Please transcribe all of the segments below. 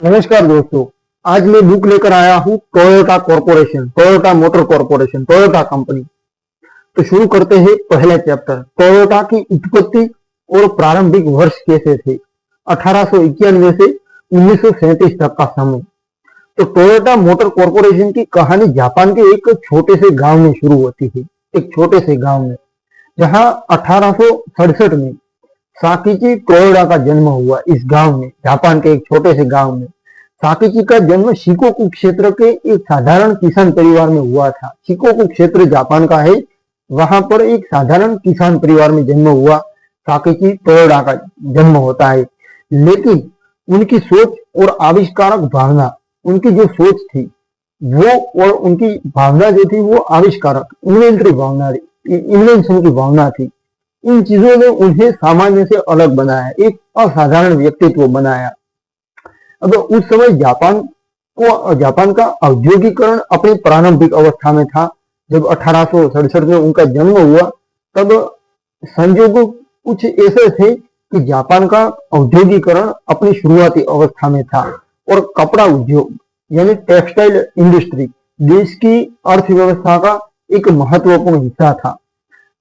नमस्कार दोस्तों। आज मैं बुक लेकर आया हूँ Toyota corporation, Toyota motor corporation, Toyota company. तो शुरू करते हैं पहला चैप्टर। टोयोटा की उत्पत्ति और प्रारंभिक वर्ष कैसे थे। 1891 से 1937 तक का समय। तो टोयोटा मोटर कॉरपोरेशन की कहानी जापान के एक छोटे से गांव में शुरू होती है। एक छोटे से गांव में, जहां 1867 में साकीची टोयोडा का जन्म हुआ। इस गांव में, जापान के एक छोटे से गांव में, साकीची का जन्म शिकोकू क्षेत्र के एक साधारण किसान परिवार में हुआ था। शिकोकू क्षेत्र जापान का है, वहां पर एक साधारण किसान परिवार में जन्म हुआ। साकीची टोयोडा का जन्म होता है, लेकिन उनकी सोच और आविष्कारक भावना, उनकी जो सोच थी वो और उनकी भावना जो थी वो आविष्कारक, इन्वेंटरी भावना, इन्वेंशन की भावना थी। इन चीजों ने उन्हें सामान्य से अलग बनाया, एक असाधारण व्यक्तित्व बनाया। अब उस समय जापान का औद्योगिकरण अपनी प्रारंभिक अवस्था में था। जब 1867 में उनका जन्म हुआ, तब संजोग कुछ ऐसे थे कि जापान का औद्योगिकरण अपनी शुरुआती अवस्था में था और कपड़ा उद्योग यानी टेक्सटाइल इंडस्ट्री देश की अर्थव्यवस्था का एक महत्वपूर्ण हिस्सा था।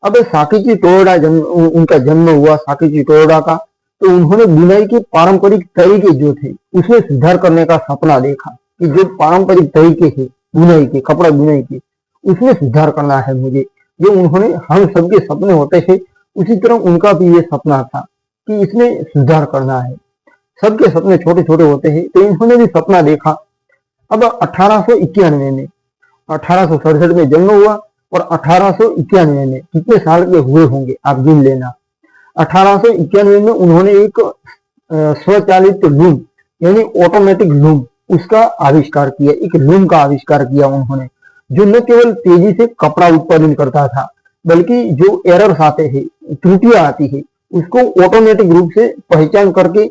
अब साकीची टोयोडा उनका जन्म हुआ, साकीची टोयोडा का। तो उन्होंने बुनाई के पारंपरिक तरीके जो थे उसमें सुधार करने का सपना देखा कि जो पारंपरिक तरीके थे बुनाई के, कपड़ा बुनाई के, उसमें सुधार करना है मुझे। जो उन्होंने, हम सबके सपने होते थे, उसी तरह उनका भी ये सपना था कि इसमें सुधार करना है। सबके सपने छोटे छोटे होते हैं, तो इन्होंने भी सपना देखा। अब 1891 में, 1867 में जन्म हुआ और 1891 में कितने साल के हुए होंगे आप गिन लेना। 1891 में उन्होंने एक स्वचालित लूम यानी ऑटोमेटिक लूम, उसका आविष्कार किया। एक लूम का आविष्कार किया उन्होंने, जो न केवल तेजी से कपड़ा उत्पादन करता था, बल्कि जो एरर्स आते हैं, त्रुटियां आती है, उसको ऑटोमेटिक रूप से पहचान करके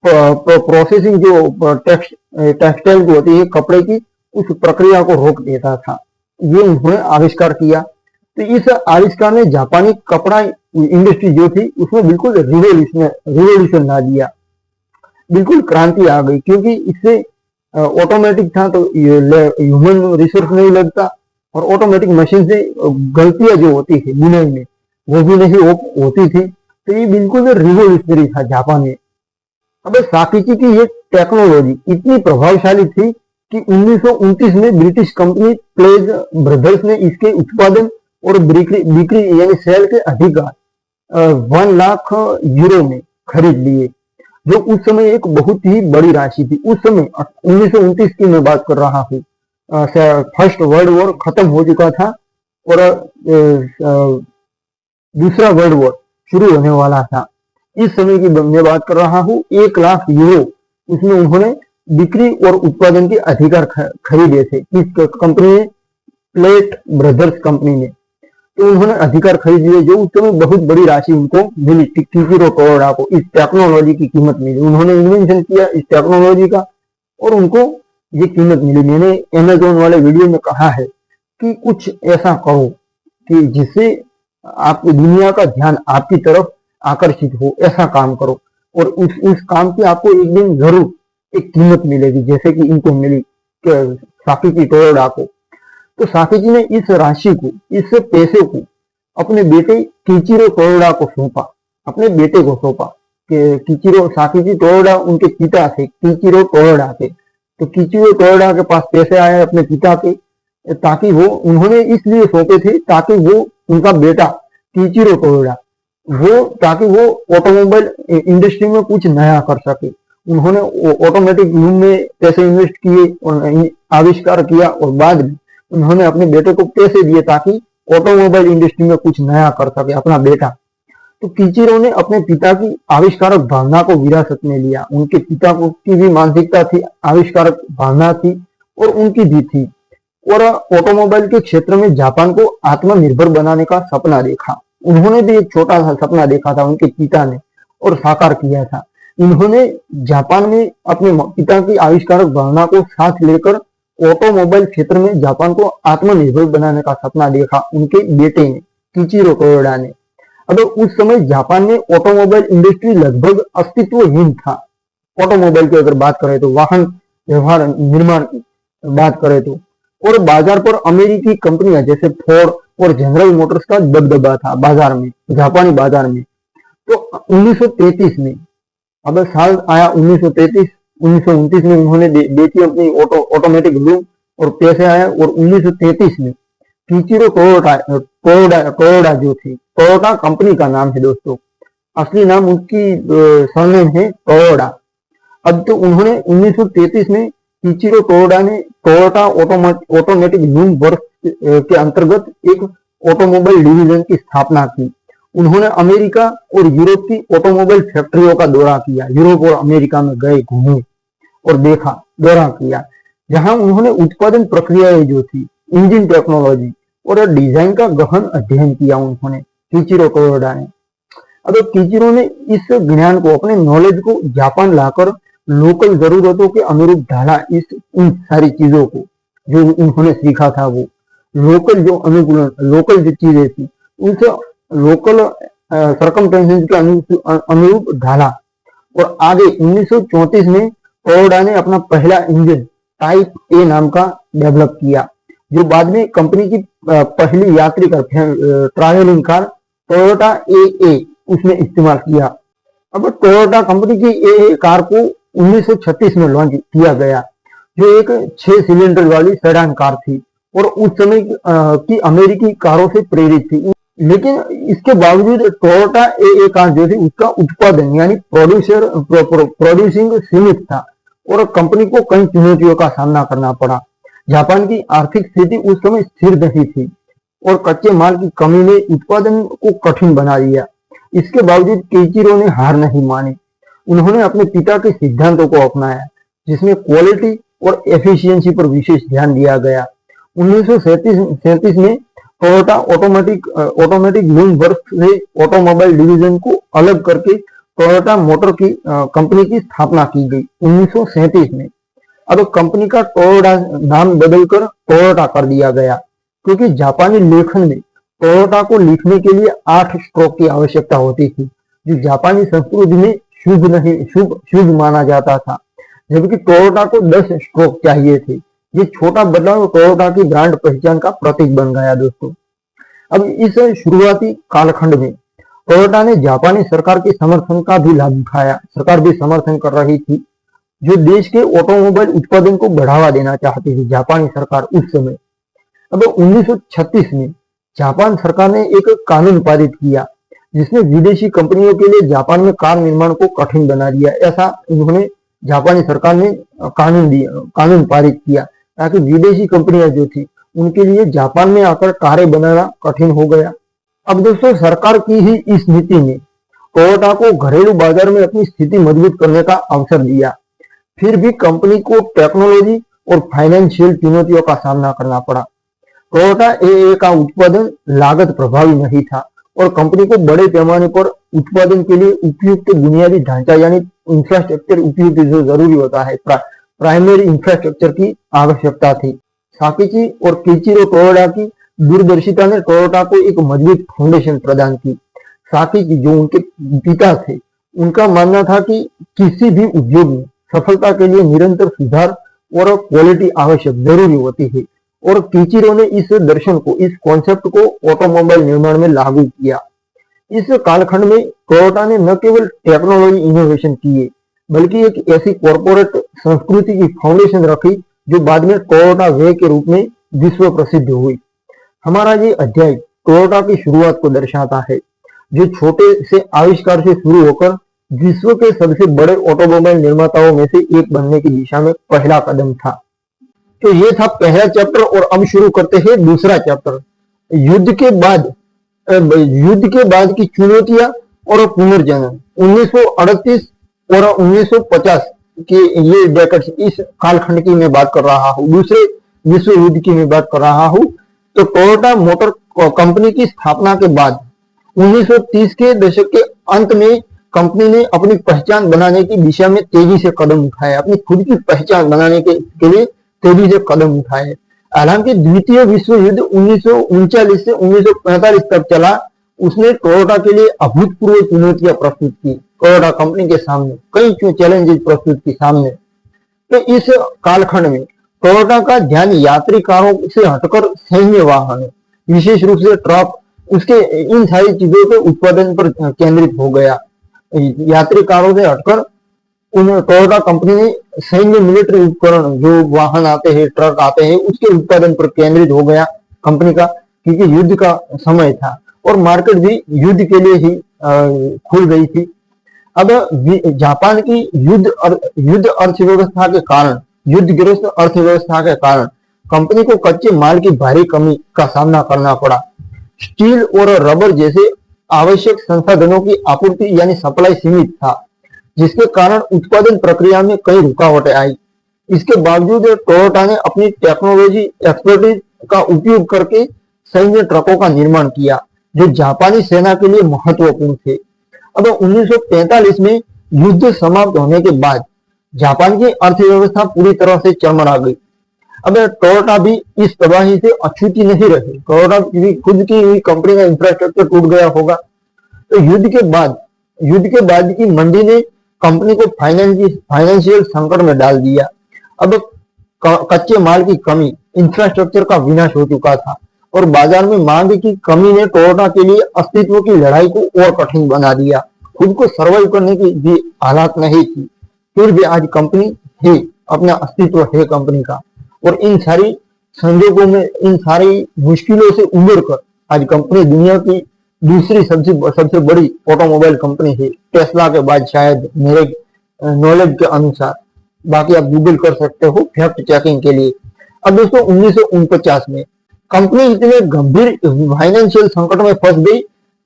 प्रोसेसिंग जो टेक्सटाइल की होती है, कपड़े की, उस प्रक्रिया को रोक देता था। ये उन्होंने आविष्कार किया। तो इस आविष्कार ने जापानी कपड़ा इंडस्ट्री जो थी उसमें बिल्कुल रिवोल्यूशन ला दिया, बिल्कुल क्रांति आ गई। क्योंकि इससे ऑटोमेटिक था तो ह्यूमन रिसोर्स नहीं लगता, और ऑटोमेटिक मशीन से गलतियां जो होती है बुनाई में वो भी नहीं होती थी। तो ये बिल्कुल रिवोल्यूशनरी था जापान में। अब साकीची की ये टेक्नोलॉजी इतनी प्रभावशाली थी कि 1929 में ब्रिटिश कंपनी प्लेज ब्रदर्स ने इसके उत्पादन और बिक्री यानी सेल के अधिकार 1 लाख यूरो में खरीद लिए, जो उस समय एक बहुत ही बड़ी राशि थी। उस समय 1929 की मैं बात कर रहा हूँ। फर्स्ट वर्ल्ड वॉर खत्म हो चुका था और दूसरा वर्ल्ड वॉर शुरू होने वाला था। इस समय की मैं बात कर रहा हूँ। 1 लाख यूरो उसमें उन्होंने बिक्री और उत्पादन के अधिकार खरीदे थे। इस कंपनी ने, प्लेट ब्रदर्स कंपनी ने, तो उन्होंने अधिकार खरीद लिए, जो उस समय बहुत बड़ी राशि उनको मिली। टीचिरो टोयोडा को इस टेक्नोलॉजी की कीमत मिली। उन्होंने इन्वेंशन किया इस टेक्नोलॉजी का और उनको ये कीमत मिली। मैंने अमेज़न वाले वीडियो में कहा है कि कुछ ऐसा करो कि जिससे आपकी दुनिया का ध्यान आपकी तरफ आकर्षित हो, ऐसा काम करो और उस काम की आपको एक दिन जरूर एक कीमत मिलेगी, जैसे कि इनको मिली साकीची टोयोडा को। तो साकीची ने इस राशि को, इस पैसे को अपने बेटे कीचिरो टोयोडा को सौंपा, अपने बेटे को सौंपा। कीचिरो, साकीची टोयोडा उनके पिता थे, कीचिरो टोयोडा के। तो कीचिरो टोयोडा के पास पैसे आए अपने पिता के, ताकि वो, उन्होंने इसलिए सौंपे थे ताकि वो, उनका बेटा कीचिरो टोयोडा, वो, ताकि वो ऑटोमोबाइल इंडस्ट्री में कुछ नया कर सके। उन्होंने ऑटोमेटिक लूम में पैसे इन्वेस्ट किए और आविष्कार किया, और बाद में उन्होंने अपने बेटे को पैसे दिए ताकि ऑटोमोबाइल इंडस्ट्री में कुछ नया कर सके अपना बेटा। तो कीचिरो ने अपने पिता की आविष्कारक भावना को विरासत में लिया। उनके पिता को की भी मानसिकता थी, आविष्कारक भावना थी, और उनकी भी थी। और ऑटोमोबाइल के क्षेत्र में जापान को आत्मनिर्भर बनाने का सपना देखा। उन्होंने भी एक छोटा सा सपना देखा था उनके पिता ने, और साकार किया था। उन्होंने जापान में अपने पिता की आविष्कारक भावना को साथ लेकर ऑटोमोबाइल क्षेत्र में जापान को आत्मनिर्भर बनाने का सपना देखा उनके बेटे ने, कीचिरो टोयोडा ने। अब उस समय जापान में ऑटोमोबाइल इंडस्ट्री लगभग अस्तित्वहीन था। ऑटोमोबाइल की अगर बात करें तो, वाहन व्यवहार निर्माण की बात करें तो, और बाजार पर अमेरिकी कंपनियां जैसे फोर्ड और जनरल मोटर्स का दबदबा था बाजार में, जापानी बाजार में। तो 1933 में, अब साल आया 1933, 1929 में उन्होंने बेची अपनी ऑटोमेटिक लूम और पैसे आया, और 1933 में कीचिरो टोयोटा जो थी, टोयोटा कंपनी का नाम है दोस्तों, असली नाम उसकी सरनेम है टोयोटा। अब तो उन्होंने 1933 में कीचिरो टोयोटा ने टोयोटा ऑटोमेटिक लूम वर्क के अंतर्गत एक ऑटोमोबाइल डिवीजन की स्थापना की। उन्होंने अमेरिका और यूरोप की ऑटोमोबाइल फैक्ट्रियों का दौरा किया, यूरोप और अमेरिका में गए, घूमे और देखा, दौरा किया, जहां उन्होंने उत्पादन प्रक्रियाएं जो थी, इंजन टेक्नोलॉजी और डिजाइन का गहन अध्ययन किया उन्होंने, कीचिरो टोयोटा ने। अब कीचिरो ने इस ज्ञान को, अपने नॉलेज को जापान लाकर लोकल जरूरतों के अनुरूप ढाला। इन सारी चीजों को जो उन्होंने सीखा था, वो लोकल जो अनुकूलन, लोकल जो चीजें थी, उनसे लोकल सरकमस्टेंसेस के अनुरूप ढाला। और आगे 1934 में टोयोटा ने अपना पहला इंजन टाइप ए नाम का डेवलप किया, जो बाद में कंपनी की पहली यात्री कार, ट्रैवलिंग कार टोयोटा ए उसमें इस्तेमाल किया। अब टोयोटा कंपनी की ए कार को 1936 में लॉन्च किया गया, जो एक 6 सिलेंडर वाली सेडान कार थी और उस समय की अमेरिकी कारों से प्रेरित थी। लेकिन इसके बावजूद टोयोटा ए कार जो थी, उसका उत्पादन यानी प्रोड्यूसिंग सीमित था और कंपनी को कई चुनौतियों का सामना करना पड़ा। जापान की आर्थिक स्थिति उस समय स्थिर नहीं थी और कच्चे माल की कमी ने उत्पादन को कठिन बना दिया। इसके बावजूद कीचिरो ने हार नहीं मानी। उन्होंने अपने पिता के सिद्धांतों को अपनाया, जिसमें क्वालिटी और एफिशिएंसी पर विशेष ध्यान दिया गया। 1937 में टोयोटा ऑटोमेटिक लूम वर्क से ऑटोमोबाइल डिवीजन को अलग करके टोयोटा मोटर की कंपनी की स्थापना की गई 1937 में। अब कंपनी का टोयोटा नाम बदलकर टोयोटा कर दिया गया, क्योंकि जापानी लेखन में टोयोटा को लिखने के लिए 8 स्ट्रोक की आवश्यकता होती थी, जो जापानी संस्कृति में शुभ माना जाता था, जबकि टोयोटा को 10 स्ट्रोक चाहिए थे। ये छोटा बदलाव टोयोटा की ब्रांड पहचान का प्रतीक बन गया दोस्तों। अब इस शुरुआती कालखंड में टोयोटा ने जापानी सरकार के समर्थन का भी लाभ उठाया। सरकार भी समर्थन कर रही थी, जो देश के ऑटोमोबाइल उत्पादन को बढ़ावा देना चाहती थी, जापानी सरकार उस समय। अब 1936 में जापान सरकार ने एक कानून पारित किया, जिसने विदेशी कंपनियों के लिए जापान में कार निर्माण को कठिन बना दिया। ऐसा उन्होंने, जापानी सरकार ने कानून पारित किया, ताकि विदेशी कंपनियां जो थी, उनके लिए जापान में आकर कारें बनाना कठिन हो गया। अब दोस्तों, सरकार की ही इस नीति ने टोयोटा को घरेलू बाजार में अपनी स्थिति मजबूत करने का अवसर दिया। फिर भी कंपनी को टेक्नोलॉजी और फाइनेंशियल चुनौतियों का सामना करना पड़ा। टोयोटा ए का उत्पादन लागत प्रभावी नहीं था और कंपनी को बड़े पैमाने पर उत्पादन के लिए उपयुक्त बुनियादी ढांचा यानी इंफ्रास्ट्रक्चर उपयुक्त जो जरूरी होता है, प्राइमरी इंफ्रास्ट्रक्चर की आवश्यकता थी। साकिची और कीचिरो टोयोटा की दूरदर्शिता ने टोयोटा को एक मजबूत फाउंडेशन प्रदान की। साकिची, जो उनके पिता थे, उनका मानना था कि किसी भी उद्योग में सफलता के लिए निरंतर सुधार और क्वालिटी आवश्यक जरूरी होती है, और कीचिरो ने इस दर्शन को, इस कॉन्सेप्ट को ऑटोमोबाइल निर्माण में लागू किया। इस कालखंड में टोयोटा ने न केवल टेक्नोलॉजी इनोवेशन किए, बल्कि एक ऐसी कॉर्पोरेट संस्कृति की फाउंडेशन रखी, जो बाद में टोयोटा वे के रूप में विश्व प्रसिद्ध हुई। हमारा ये अध्याय टोयोटा की शुरुआत को दर्शाता है, जो छोटे से आविष्कार से शुरू होकर विश्व के सबसे बड़े ऑटोमोबाइल निर्माताओं में से एक बनने की दिशा में पहला कदम था। तो ये था पहला चैप्टर, और अब शुरू करते हैं दूसरा चैप्टर, युद्ध के बाद की चुनौतियां और पुनर्जनन। 1938 और 1950 के ये डेकेड्स, इस कालखंड की मैं बात कर रहा हूँ, दूसरे विश्व युद्ध की मैं बात कर रहा हूँ। तो टोयोटा मोटर कंपनी की स्थापना के बाद 1930 के दशक के अंत में कंपनी ने अपनी पहचान बनाने की दिशा में तेजी से कदम उठाए, अपनी खुद की पहचान बनाने के लिए तेजी से कदम उठाए। हालांकि द्वितीय विश्व युद्ध 1939 से 1945 तक चला, उसने टोयोटा के लिए अभूतपूर्व चुनौतियां प्रस्तुत की। टोयोटा कंपनी के सामने कई चैलेंजेस प्रस्तुत की सामने। तो इस कालखंड में टोयोटा का ध्यान यात्री कारों से हटकर सैन्य वाहनों, विशेष रूप से ट्रक, उसके इन सारी चीजों के उत्पादन पर केंद्रित हो गया। यात्री कारों से हटकर उन टोयोटा कंपनी ने सैन्य मिलिट्री उपकरण, जो वाहन आते हैं, ट्रक आते हैं, उसके उत्पादन पर केंद्रित हो गया कंपनी का, क्योंकि युद्ध का समय था और मार्केट भी युद्ध के लिए ही खुल गई थी। अब जापान की युद्ध अर्थव्यवस्था के कारण, युद्धग्रस्त अर्थव्यवस्था के कारण कंपनी को कच्चे माल की भारी कमी का सामना करना पड़ा। स्टील और रबर जैसे आवश्यक संसाधनों की आपूर्ति यानी सप्लाई सीमित था, जिसके कारण उत्पादन प्रक्रिया में कई रुकावटें आई। इसके बावजूद टोयोटा ने अपनी टेक्नोलॉजी एक्सपर्टीज का उपयोग करके सैन्य ट्रकों का निर्माण किया, जो जापानी सेना के लिए महत्वपूर्ण थे। अब 1945 में युद्ध समाप्त होने के बाद जापान की अर्थव्यवस्था पूरी तरह से चरमरा गई। अब टोयोटा भी इस तबाही से अछूती नहीं रही। टोयोटा की खुद की हुई कंपनी का इंफ्रास्ट्रक्चर टूट गया होगा। तो युद्ध के बाद की मंदी ने कंपनी को फाइनेंशियल संकट में डाल दिया। अब कच्चे माल की कमी, इंफ्रास्ट्रक्चर का विनाश हो चुका था और बाजार में मांग की कमी ने टोयोटा के लिए अस्तित्व की लड़ाई को और कठिन बना दिया। खुद को सर्वाइव करने की भी हालात नहीं थी। फिर भी आज कंपनी है, अपना अस्तित्व है कंपनी का, और इन सारी संजोगों में, इन सारी मुश्किलों से उबर कर आज कंपनी दुनिया की दूसरी सबसे बड़ी ऑटोमोबाइल कंपनी है, टेस्ला के बाद शायद, मेरे नॉलेज के अनुसार। बाकी आप गूगल कर सकते हो फैक्ट चेकिंग के लिए। अब दोस्तों 1949 में कंपनी इतने गंभीर फाइनेंशियल संकट में फंस गई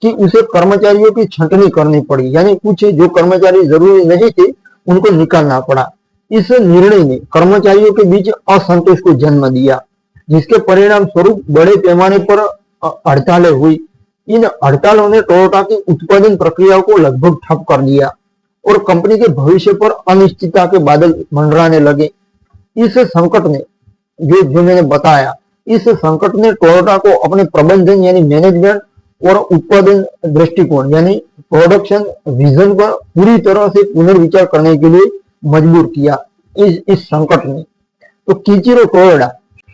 कि उसे कर्मचारियों की छंटनी करनी पड़ी, यानी कुछ जो कर्मचारी जरूरी नहीं थे उनको निकालना पड़ा। इस निर्णय ने कर्मचारियों के बीच असंतोष को जन्म दिया, जिसके परिणाम स्वरूप बड़े पैमाने पर हड़तालें हुई। इन हड़तालों ने टोयोटा की उत्पादन प्रक्रिया को लगभग ठप कर दिया और कंपनी के भविष्य पर अनिश्चितता के बादल मंडराने लगे। इस संकट ने, जो मैंने बताया, इस संकट ने टोयोटा को अपने प्रबंधन यानी मैनेजमेंट और उत्पादन दृष्टिकोण यानी प्रोडक्शन विजन पर पूरी तरह से पुनर्विचार करने के लिए मजबूर किया इस संकट ने। तो किचिरो टोयोडा,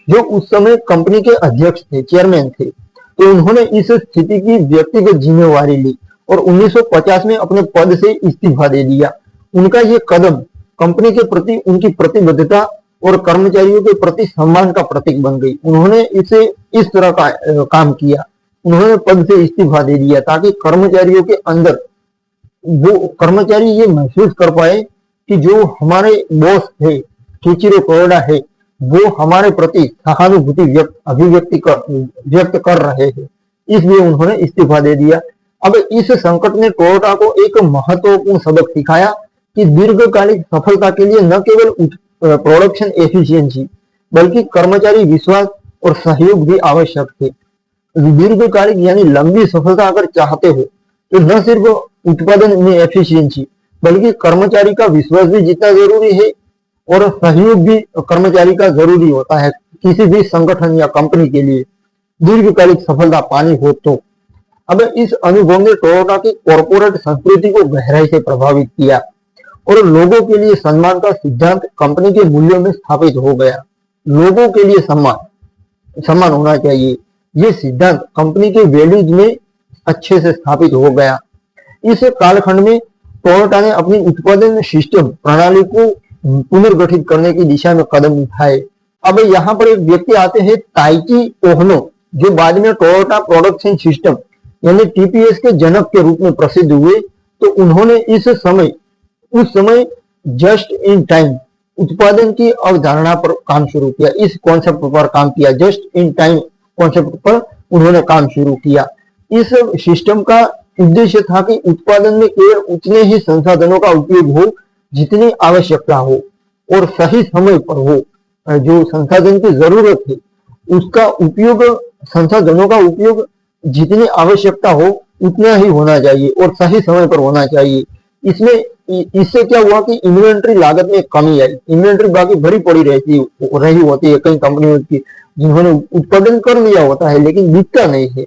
जो उस समय कंपनी के अध्यक्ष थे, चेयरमैन थे, तो उन्होंने इस स्थिति की व्यक्तिगत जिम्मेवारी ली और 1950 में अपने पद से इस्तीफा दे दिया। उनका ये कदम कंपनी के प्रति उनकी प्रतिबद्धता और कर्मचारियों के प्रति सम्मान का प्रतीक बन गई। उन्होंने इसे इस तरह का काम किया, उन्होंने पद से इस्तीफा दे दिया ताकि कर्मचारियों के अंदर वो कर्मचारी ये महसूस कर पाए कि जो हमारे बॉस है, किचिरो टोयोडा है, वो हमारे प्रति सहानुभूति व्यक्त कर रहे हैं। इसलिए उन्होंने इस्तीफा दे दिया। अब इस संकट ने टोयोटा को एक महत्वपूर्ण सबक सिखाया कि दीर्घकालिक सफलता के लिए न केवल प्रोडक्शन एफिशिएंसी बल्कि कर्मचारी विश्वास और सहयोग भी आवश्यक थे। दीर्घकालिक यानी लंबी सफलता अगर चाहते हो तो न सिर्फ उत्पादन में एफिशिएंसी बल्कि कर्मचारी का विश्वास भी जितना जरूरी है और सहयोग भी कर्मचारी का जरूरी होता है किसी भी संगठन या कंपनी के लिए दीर्घकालिक सफलता पानी हो तो। अब इस अनुभव ने टोयोटा की कॉर्पोरेट संस्कृति को गहराई से प्रभावित किया और लोगों के लिए सम्मान का सिद्धांत कंपनी के मूल्यों में स्थापित हो गया। लोगों के लिए सम्मान होना चाहिए, ये सिद्धांत कंपनी के वैल्यूज में अच्छे से स्थापित हो गया। इस कालखंड में टोयोटा ने अपनी उत्पादन सिस्टम प्रणाली को पुनर्गठित करने की दिशा में कदम उठाए। अब यहाँ पर एक व्यक्ति आते हैं ताइची ओहनो, जो बाद में टोयोटा प्रोडक्शन सिस्टम यानी टीपीएस के जनक के रूप में प्रसिद्ध हुए। तो उन्होंने उस समय जस्ट इन टाइम उत्पादन की अवधारणा पर काम शुरू किया, इस कॉन्सेप्ट पर काम किया, जस्ट इन टाइम कॉन्सेप्ट पर उन्होंने काम शुरू किया। इस सिस्टम का उद्देश्य था कि उत्पादन में केवल उतने ही संसाधनों का उपयोग हो जितनी आवश्यकता हो और सही समय पर हो। जो संसाधन की जरूरत है उसका उपयोग, संसाधनों का उपयोग जितनी आवश्यकता हो उतना ही होना चाहिए और सही समय पर होना चाहिए। इससे क्या हुआ कि इन्वेंट्री लागत में कमी आई। इन्वेंट्री बाकी भरी पड़ी रही होती है कई कंपनियों की, जिन्होंने उत्पादन कर लिया होता है लेकिन बिकता नहीं है,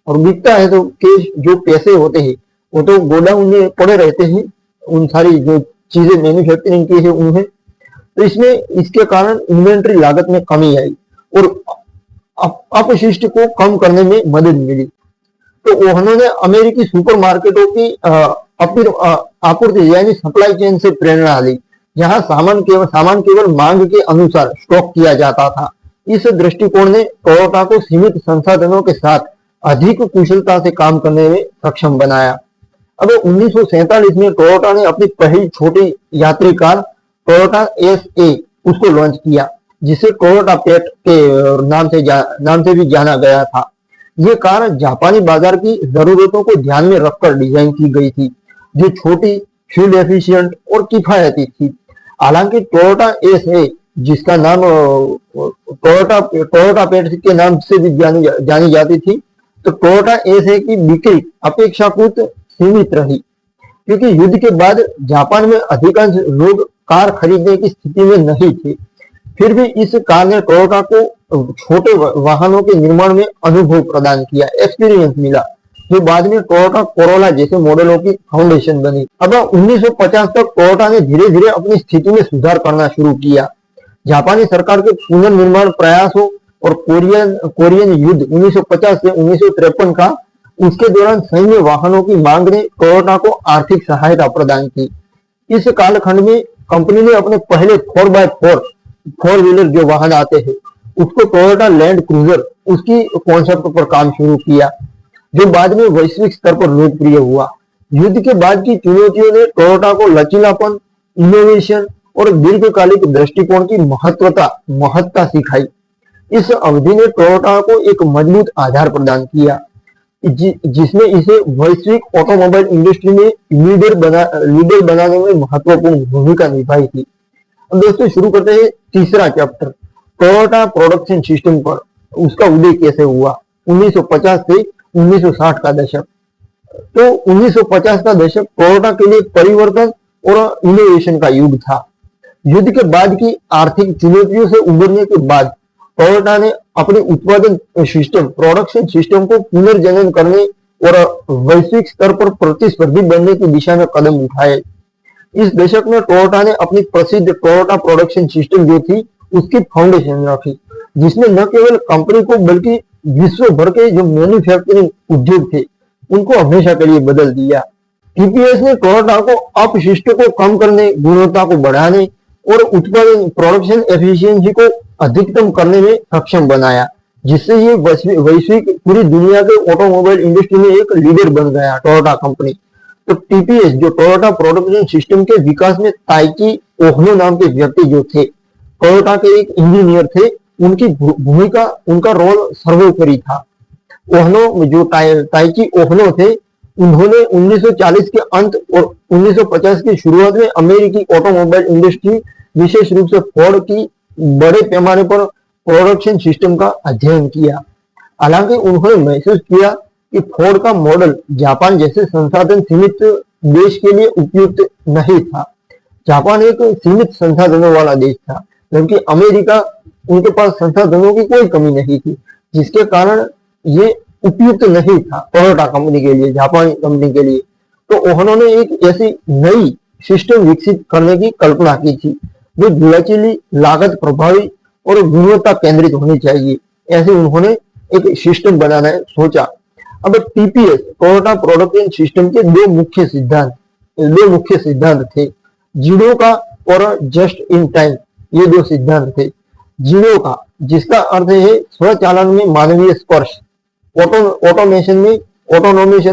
और बिकता है तो जो पैसे होते हैं वो तो गोडाउन में पड़े रहते हैं, उन सारी जो चीजें मैन्युफैक्चरिंग की है उन्हें। तो इसमें इसके कारण इन्वेंट्री लागत में कमी आई और अपशिष्ट को कम करने में मदद मिली। तो उन्होंने अमेरिकी सुपरमार्केटों की आपूर्ति यानी सप्लाई चेन से प्रेरणा ली, जहां सामान केवल मांग के अनुसार स्टॉक किया जाता था। इस दृष्टिकोण ने टोयोटा को सीमित संसाधनों के साथ अधिक कुशलता से काम करने में सक्षम बनाया। अब 1947 में टोयोटा ने अपनी पहली छोटी यात्री कार टोयोटा एसए उसको लॉन्च किया, जिसे टोयोटा पेट के नाम से भी जाना गया था। ये कार जापानी बाजार की जरूरतों को ध्यान में रखकर डिजाइन की गई थी, जो छोटी, फ्यूल एफिशिएंट और किफायती थी। हालांकि टोयोटा एसए, जिसका नाम टोयोटा पेट के नाम से भी जानी जाती थी, तो टोयोटा एसए की बिक्री अपेक्षाकृत सीमित रही, क्योंकि युद्ध के बाद जापान में अधिकांश लोग कार खरीदने की स्थिति में नहीं थे। फिर भी इस कार ने टोयोटा को छोटे वाहनों के निर्माण में अनुभव प्रदान किया, एक्सपीरियंस मिला, जो बाद में टोयोटा कोरोला जैसे मॉडलों की फाउंडेशन बनी। अब 1950 तक टोयोटा ने धीरे धीरे अपनी स्थिति में सुधार करना शुरू किया। जापानी सरकार के पुनर्निर्माण प्रयासों और कोरियन युद्ध 1950 से 1953 का, उसके दौरान सैन्य वाहनों की मांग ने टोयोटा को आर्थिक सहायता प्रदान की। इस कालखंड में कंपनी ने अपने पहले 4x4 फोर व्हीलर जो वाहन आते हैं, उसको टोयोटा लैंड क्रूजर, उसकी कॉन्सेप्ट पर काम शुरू किया, जो बाद में वैश्विक स्तर पर लोकप्रिय हुआ। युद्ध के बाद की चुनौतियों ने टोयोटा को लचीलापन, इनोवेशन और दीर्घकालिक दृष्टिकोण की महत्ता सिखाई। इस अवधि ने टोयोटा को एक मजबूत आधार प्रदान किया, जिसने इसे वैश्विक ऑटोमोबाइल इंडस्ट्री में लीडर बनाने में महत्वपूर्ण भूमिका निभाई थी। अब दोस्तों शुरू करते हैं तीसरा चैप्टर, टोयोटा प्रोडक्शन सिस्टम पर उसका उदय कैसे हुआ, 1950 से 1960 का दशक। तो 1950 का दशक टोयोटा के लिए परिवर्तन और इनोवेशन का युग था। युद्ध के बाद की आर्थिक चुनौतियों से उबरने के बाद टोयोटा ने अपने उत्पादन सिस्टम, प्रोडक्शन सिस्टम को पुनर्जनन करने और वैश्विक स्तर पर प्रतिस्पर्धी बनने की दिशा में कदम उठाए। इस दशक में टोयोटा ने अपनी प्रसिद्ध टोयोटा प्रोडक्शन सिस्टम जो थी, उसकी फाउंडेशन रखी, जिसने न केवल कंपनी को बल्कि विश्व भर के जो मैन्युफैक्चरिंग उद्योग थे, उनको हमेशा के लिए बदल दिया। टीपीएस ने टोयोटा को अपशिष्ट को कम करने, गुणवत्ता को बढ़ाने और उत्पादन प्रोडक्शन एफिशिएंसी को अधिकतम करने में सक्षम बनाया, जिससे ये वैश्विक पूरी दुनिया के ऑटोमोबाइल इंडस्ट्री में एक लीडर बन गया टोयोटा कंपनी। तो टीपीएस जो टोयोटा प्रोडक्शन सिस्टम के विकास में ताइची ओहनो नाम के व्यक्ति जो थे, टोयोटा के एक इंजीनियर थे, उनकी भूमिका, उनका रोल सर्वोपरि था। ओहनो जो ताइची ओहनो थे, उन्होंने 1940 के अंत और 1950 की शुरुआत में अमेरिकी ऑटोमोबाइल इंडस्ट्री, विशेष रूप से फोर्ड की बड़े पैमाने पर प्रोडक्शन सिस्टम का अध्ययन किया। हालांकि उन्होंने महसूस किया कि फोर्ड का मॉडल जापान जैसे संसाधन सीमित देश के लिए उपयुक्त नहीं था। जापान एक सीमित संसाधनों वाला देश था, जबकि अमेरिका, उनके पास संसाधनों की कोई कमी नहीं थी, जिसके कारण ये उपयुक्त नहीं था टोयोटा कंपनी के लिए, जापानी कंपनी के लिए। तो उन्होंने एक ऐसी नई सिस्टम विकसित करने की कल्पना की थी, जो लचीली, लागत प्रभावी और गुणवत्ता केंद्रित होनी चाहिए। ऐसे उन्होंने एक सिस्टम बनाना सोचा। अब टीपीएस, टोयोटा प्रोडक्शन सिस्टम के दो मुख्य सिद्धांत थे, जीरो का और जस्ट इन टाइम, ये दो सिद्धांत थे। जीरो का, जिसका अर्थ है स्वचालन में मानवीय स्पर्श, ऑटोमेशन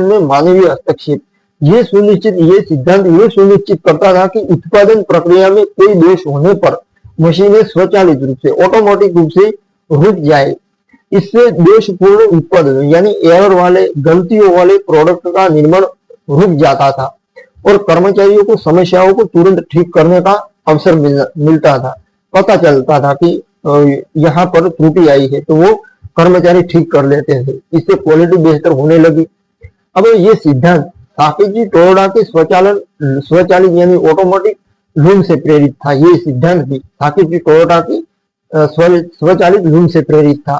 में मानवीय हस्तक्षेप। ये सिद्धांत ये सुनिश्चित करता था कि उत्पादन प्रक्रिया में कोई दोष होने पर मशीनें स्वचालित रूप से, ऑटोमेटिक रूप से रुक जाए। इससे दोषपूर्ण उत्पादन यानी एरर वाले, गलतियों वाले प्रोडक्ट का निर्माण रुक जाता था और कर्मचारियों को समस्याओं को तुरंत ठीक करने का अवसर मिलता था। पता चलता था कि यहाँ पर त्रुटि आई है, तो वो कर्मचारी ठीक कर लेते थे। इससे क्वालिटी बेहतर होने लगी। अब ये सिद्धांत साकेजी टोयोटा के स्वचालित यानी ऑटोमेटिक लूम से प्रेरित था। ये सिद्धांत भी साकेजी टोयोटा की स्वचालित लूम से प्रेरित था।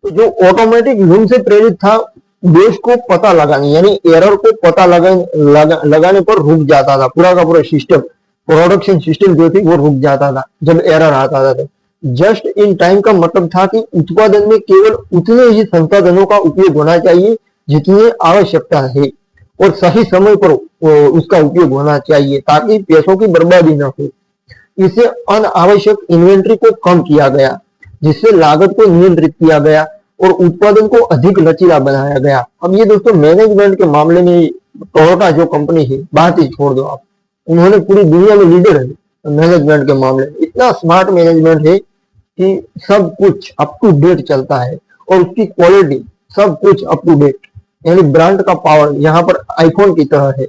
तो जो ऑटोमेटिक लूम से प्रेरित था, दोष को पता लगाने यानी एरर को पता लगाने पर रुक जाता था। पूरा का पूरा सिस्टम, प्रोडक्शन सिस्टम जो थी वो रुक जाता था जब एरर आता था। जस्ट इन टाइम का मतलब था कि उत्पादन में केवल उतने ही संसाधनों का उपयोग होना चाहिए जितनी आवश्यकता है और सही समय पर उसका उपयोग होना चाहिए ताकि पैसों की बर्बादी न हो। इससे अनावश्यक इन्वेंट्री को कम किया गया, जिससे लागत को नियंत्रित किया गया और उत्पादन को अधिक लचीला बनाया गया। अब ये दोस्तों मैनेजमेंट के मामले में टोयोटा जो कंपनी है, बात ही छोड़ दो आप, उन्होंने पूरी दुनिया में लीडर है मैनेजमेंट के मामले में। इतना स्मार्ट मैनेजमेंट है कि सब कुछ अप टू डेट चलता है और उसकी क्वालिटी सब कुछ अप टू डेट, यानी ब्रांड का पावर यहाँ पर आईफोन की तरह है।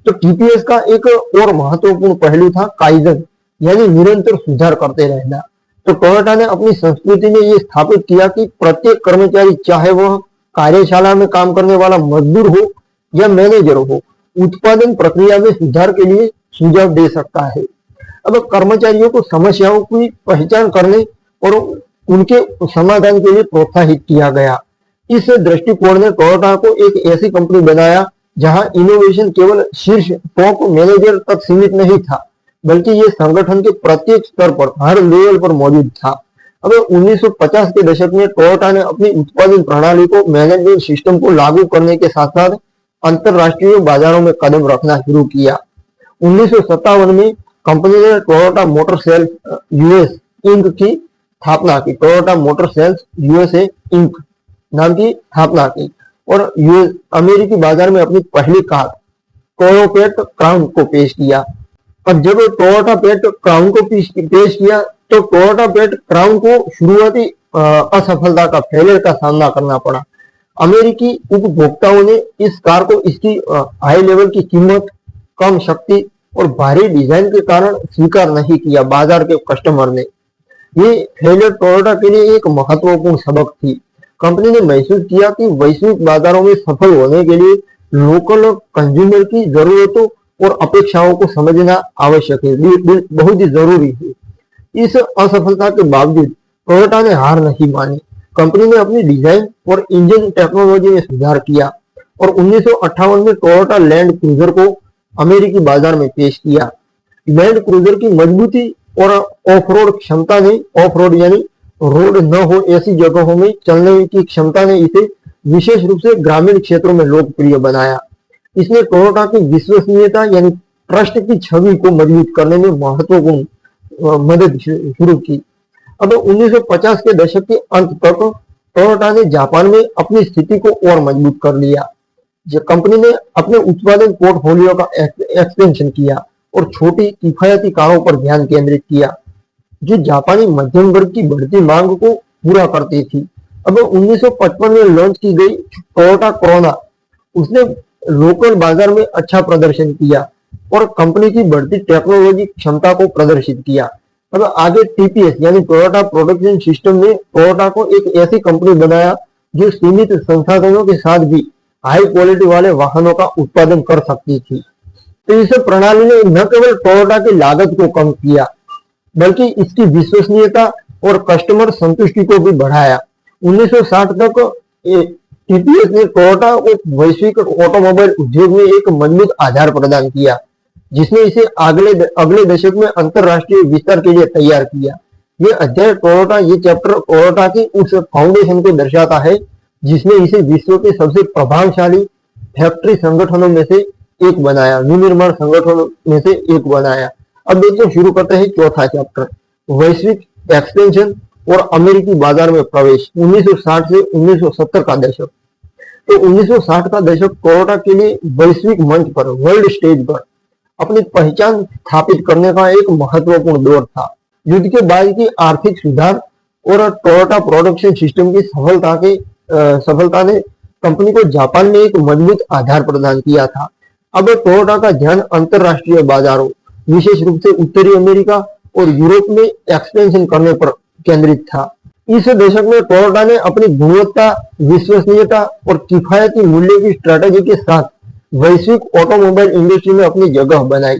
तो टीपीएस का एक और महत्वपूर्ण पहलू था काइजन, यानी निरंतर सुधार करते रहना। तो टोयोटा ने अपनी संस्कृति में ये स्थापित किया कि प्रत्येक कर्मचारी, चाहे वह कार्यशाला में काम करने वाला मजदूर हो या मैनेजर हो, उत्पादन प्रक्रिया में सुधार के लिए सुझाव दे सकता है। अब कर्मचारियों को समस्याओं की पहचान करने और उनके समाधान के लिए प्रोत्साहित किया गया। इस दृष्टिकोण ने टोयोटा को एक ऐसी कंपनी बनाया जहां इनोवेशन केवल शीर्ष टॉप मैनेजर तक सीमित नहीं था, बल्कि ये संगठन के प्रत्येक स्तर पर, हर लेवल पर मौजूद था। अब 1950 के दशक में टोयोटा ने अपनी उत्पादन प्रणाली को, मैनेजमेंट सिस्टम को लागू करने के साथ साथ अंतरराष्ट्रीय बाजारों में कदम रखना शुरू किया। 1957 में कंपनी ने Toyota Motor Sales US Inc की स्थापना की। Toyota Motor Sales USA Inc नाम की स्थापना की और यूएस अमेरिकी बाजार में अपनी पहली कार टोयोपेट क्राउन को पेश किया। अब जब टोयोटा पेट क्राउन को पेश किया तो टोयोटा पेट क्राउन को शुरुआती असफलता का, फेलियर का सामना करना पड़ा। अमेरिकी उपभोक्ताओं ने इस कार को इसकी हाई लेवल की कीमत, कम शक्ति और भारी डिजाइन के कारण स्वीकार नहीं किया। बाजार के कस्टमर ने ये फेलियर टोयोटा के लिए एक महत्वपूर्ण सबक थी। कंपनी ने महसूस किया कि वैश्विक बाजारों में सफल होने के लिए लोकल कंज्यूमर की जरूरतों और अपेक्षाओं को समझना आवश्यक है, बहुत ही जरूरी है। इस असफलता के बावजूद टोयोटा ने हार नहीं मानी। कंपनी ने अपनी डिजाइन और इंजन टेक्नोलॉजी में सुधार किया और 1958 में टोयोटा लैंड क्रूजर को अमेरिकी बाजार में पेश किया। लैंड क्रूजर की मजबूती और ऑफ रोड क्षमता ने, ऑफ रोड यानी रोड न हो ऐसी जगहों में चलने की क्षमता ने इसे विशेष रूप से ग्रामीण क्षेत्रों में लोकप्रिय बनाया। इसने टोयोटा की विश्वसनीयता यानी ट्रस्ट की छवि को मजबूत करने में महत्वपूर्ण मदद शुरू की। अब 1950 के दशक के अंत तक टोयोटा ने जापान में अपनी स्थिति को और मजबूत कर लिया। कंपनी ने अपने उत्पादन पोर्टफोलियो का एक्सपेंशन किया और छोटी किफायती कारों पर ध्यान केंद्रित किया जो जापानी मध्यम वर्ग की बढ़ती मांग को पूरा करती थी। अब 1955 में लॉन्च की गई टोयोटा कोरोना, उसने लोकल बाजार में अच्छा प्रदर्शन किया और कंपनी की बढ़ती टेक्नोलॉजी क्षमता को प्रदर्शित किया। अब आगे टीपीएस यानी टोयोटा प्रोडक्शन सिस्टम ने टोयोटा को एक ऐसी कंपनी बनाया जो सीमित संसाधनों के साथ भी हाई क्वालिटी वाले वाहनों का उत्पादन कर सकती थी। तो इस प्रणाली ने न केवल टोयोटा की लागत को कम किया बल्कि इसकी विश्वसनीयता और कस्टमर संतुष्टि को भी बढ़ाया। 1960 तक टीपीएस ने टोयोटा को वैश्विक ऑटोमोबाइल उद्योग में एक मजबूत आधार प्रदान किया जिसने इसे अगले दशक में अंतरराष्ट्रीय विस्तार के लिए तैयार किया। ये अध्याय टोयोटा, ये चैप्टर टोयोटा की उस फाउंडेशन को दर्शाता है जिसने इसे विश्व के सबसे प्रभावशाली फैक्ट्री संगठनों में से एक बनाया, विनिर्माण संगठनों में से एक बनाया। अब देखिए शुरू करते हैं चौथा चैप्टर, वैश्विक एक्सपेंशन और अमेरिकी बाजार में प्रवेश 1960 से 1970 का दशक। तो 1960 का दशक टोयोटा के लिए वैश्विक मंच पर, वर्ल्ड स्टेज पर अपनी पहचान स्थापित करने का एक महत्वपूर्ण दौर था। युद्ध के बाद की आर्थिक सुधार और टोयोटा प्रोडक्शन सिस्टम की सफलता ने कंपनी को जापान में एक मजबूत आधार प्रदान किया था। अब टोयोटा का ध्यान अंतरराष्ट्रीय बाजारों, विशेष रूप से उत्तरी अमेरिका और यूरोप में एक्सपेंशन करने पर केंद्रित था। इस दशक में टोयोटा ने अपनी गुणवत्ता, विश्वसनीयता और किफायती मूल्य की स्ट्रेटेजी के साथ वैश्विक ऑटोमोबाइल इंडस्ट्री में अपनी जगह बनाई।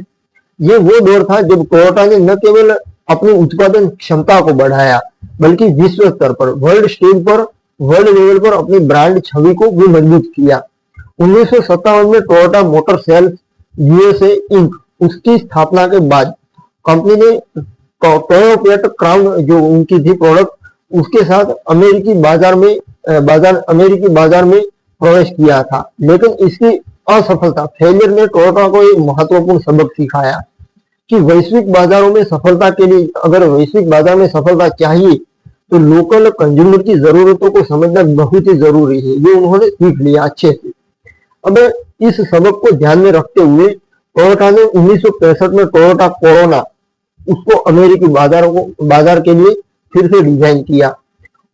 ये वो दौर था जब टोयोटा ने न केवल अपनी उत्पादन क्षमता को बढ़ाया बल्कि विश्व स्तर पर, वर्ल्ड स्टेज पर वर्ल्ड लेवल पर अपनी ब्रांड छवि को भी मजबूत किया। 1957 में Toyota Motor Sales USA Inc उसकी स्थापना के बाद कंपनी ने टोयोपेट क्राउन जो उनकी थी प्रोडक्ट, उसके साथ अमेरिकी बाजार में प्रवेश किया था। लेकिन इसकी असफलता फेलियर ने टोयोटा को एक महत्वपूर्ण सबक सिखाया कि वैश्विक बाजारों में सफलता के लिए, अगर वैश्विक बाजार में सफलता चाहिए तो लोकल कंज्यूमर की जरूरतों को समझना बहुत ही जरूरी है। ये उन्होंने सीख लिया अच्छे से। अब इस सबक को ध्यान में रखते हुए टोयोटा ने 1965 में टोयोटा कोरोना उसको अमेरिकी बाजार के लिए फिर से डिजाइन किया।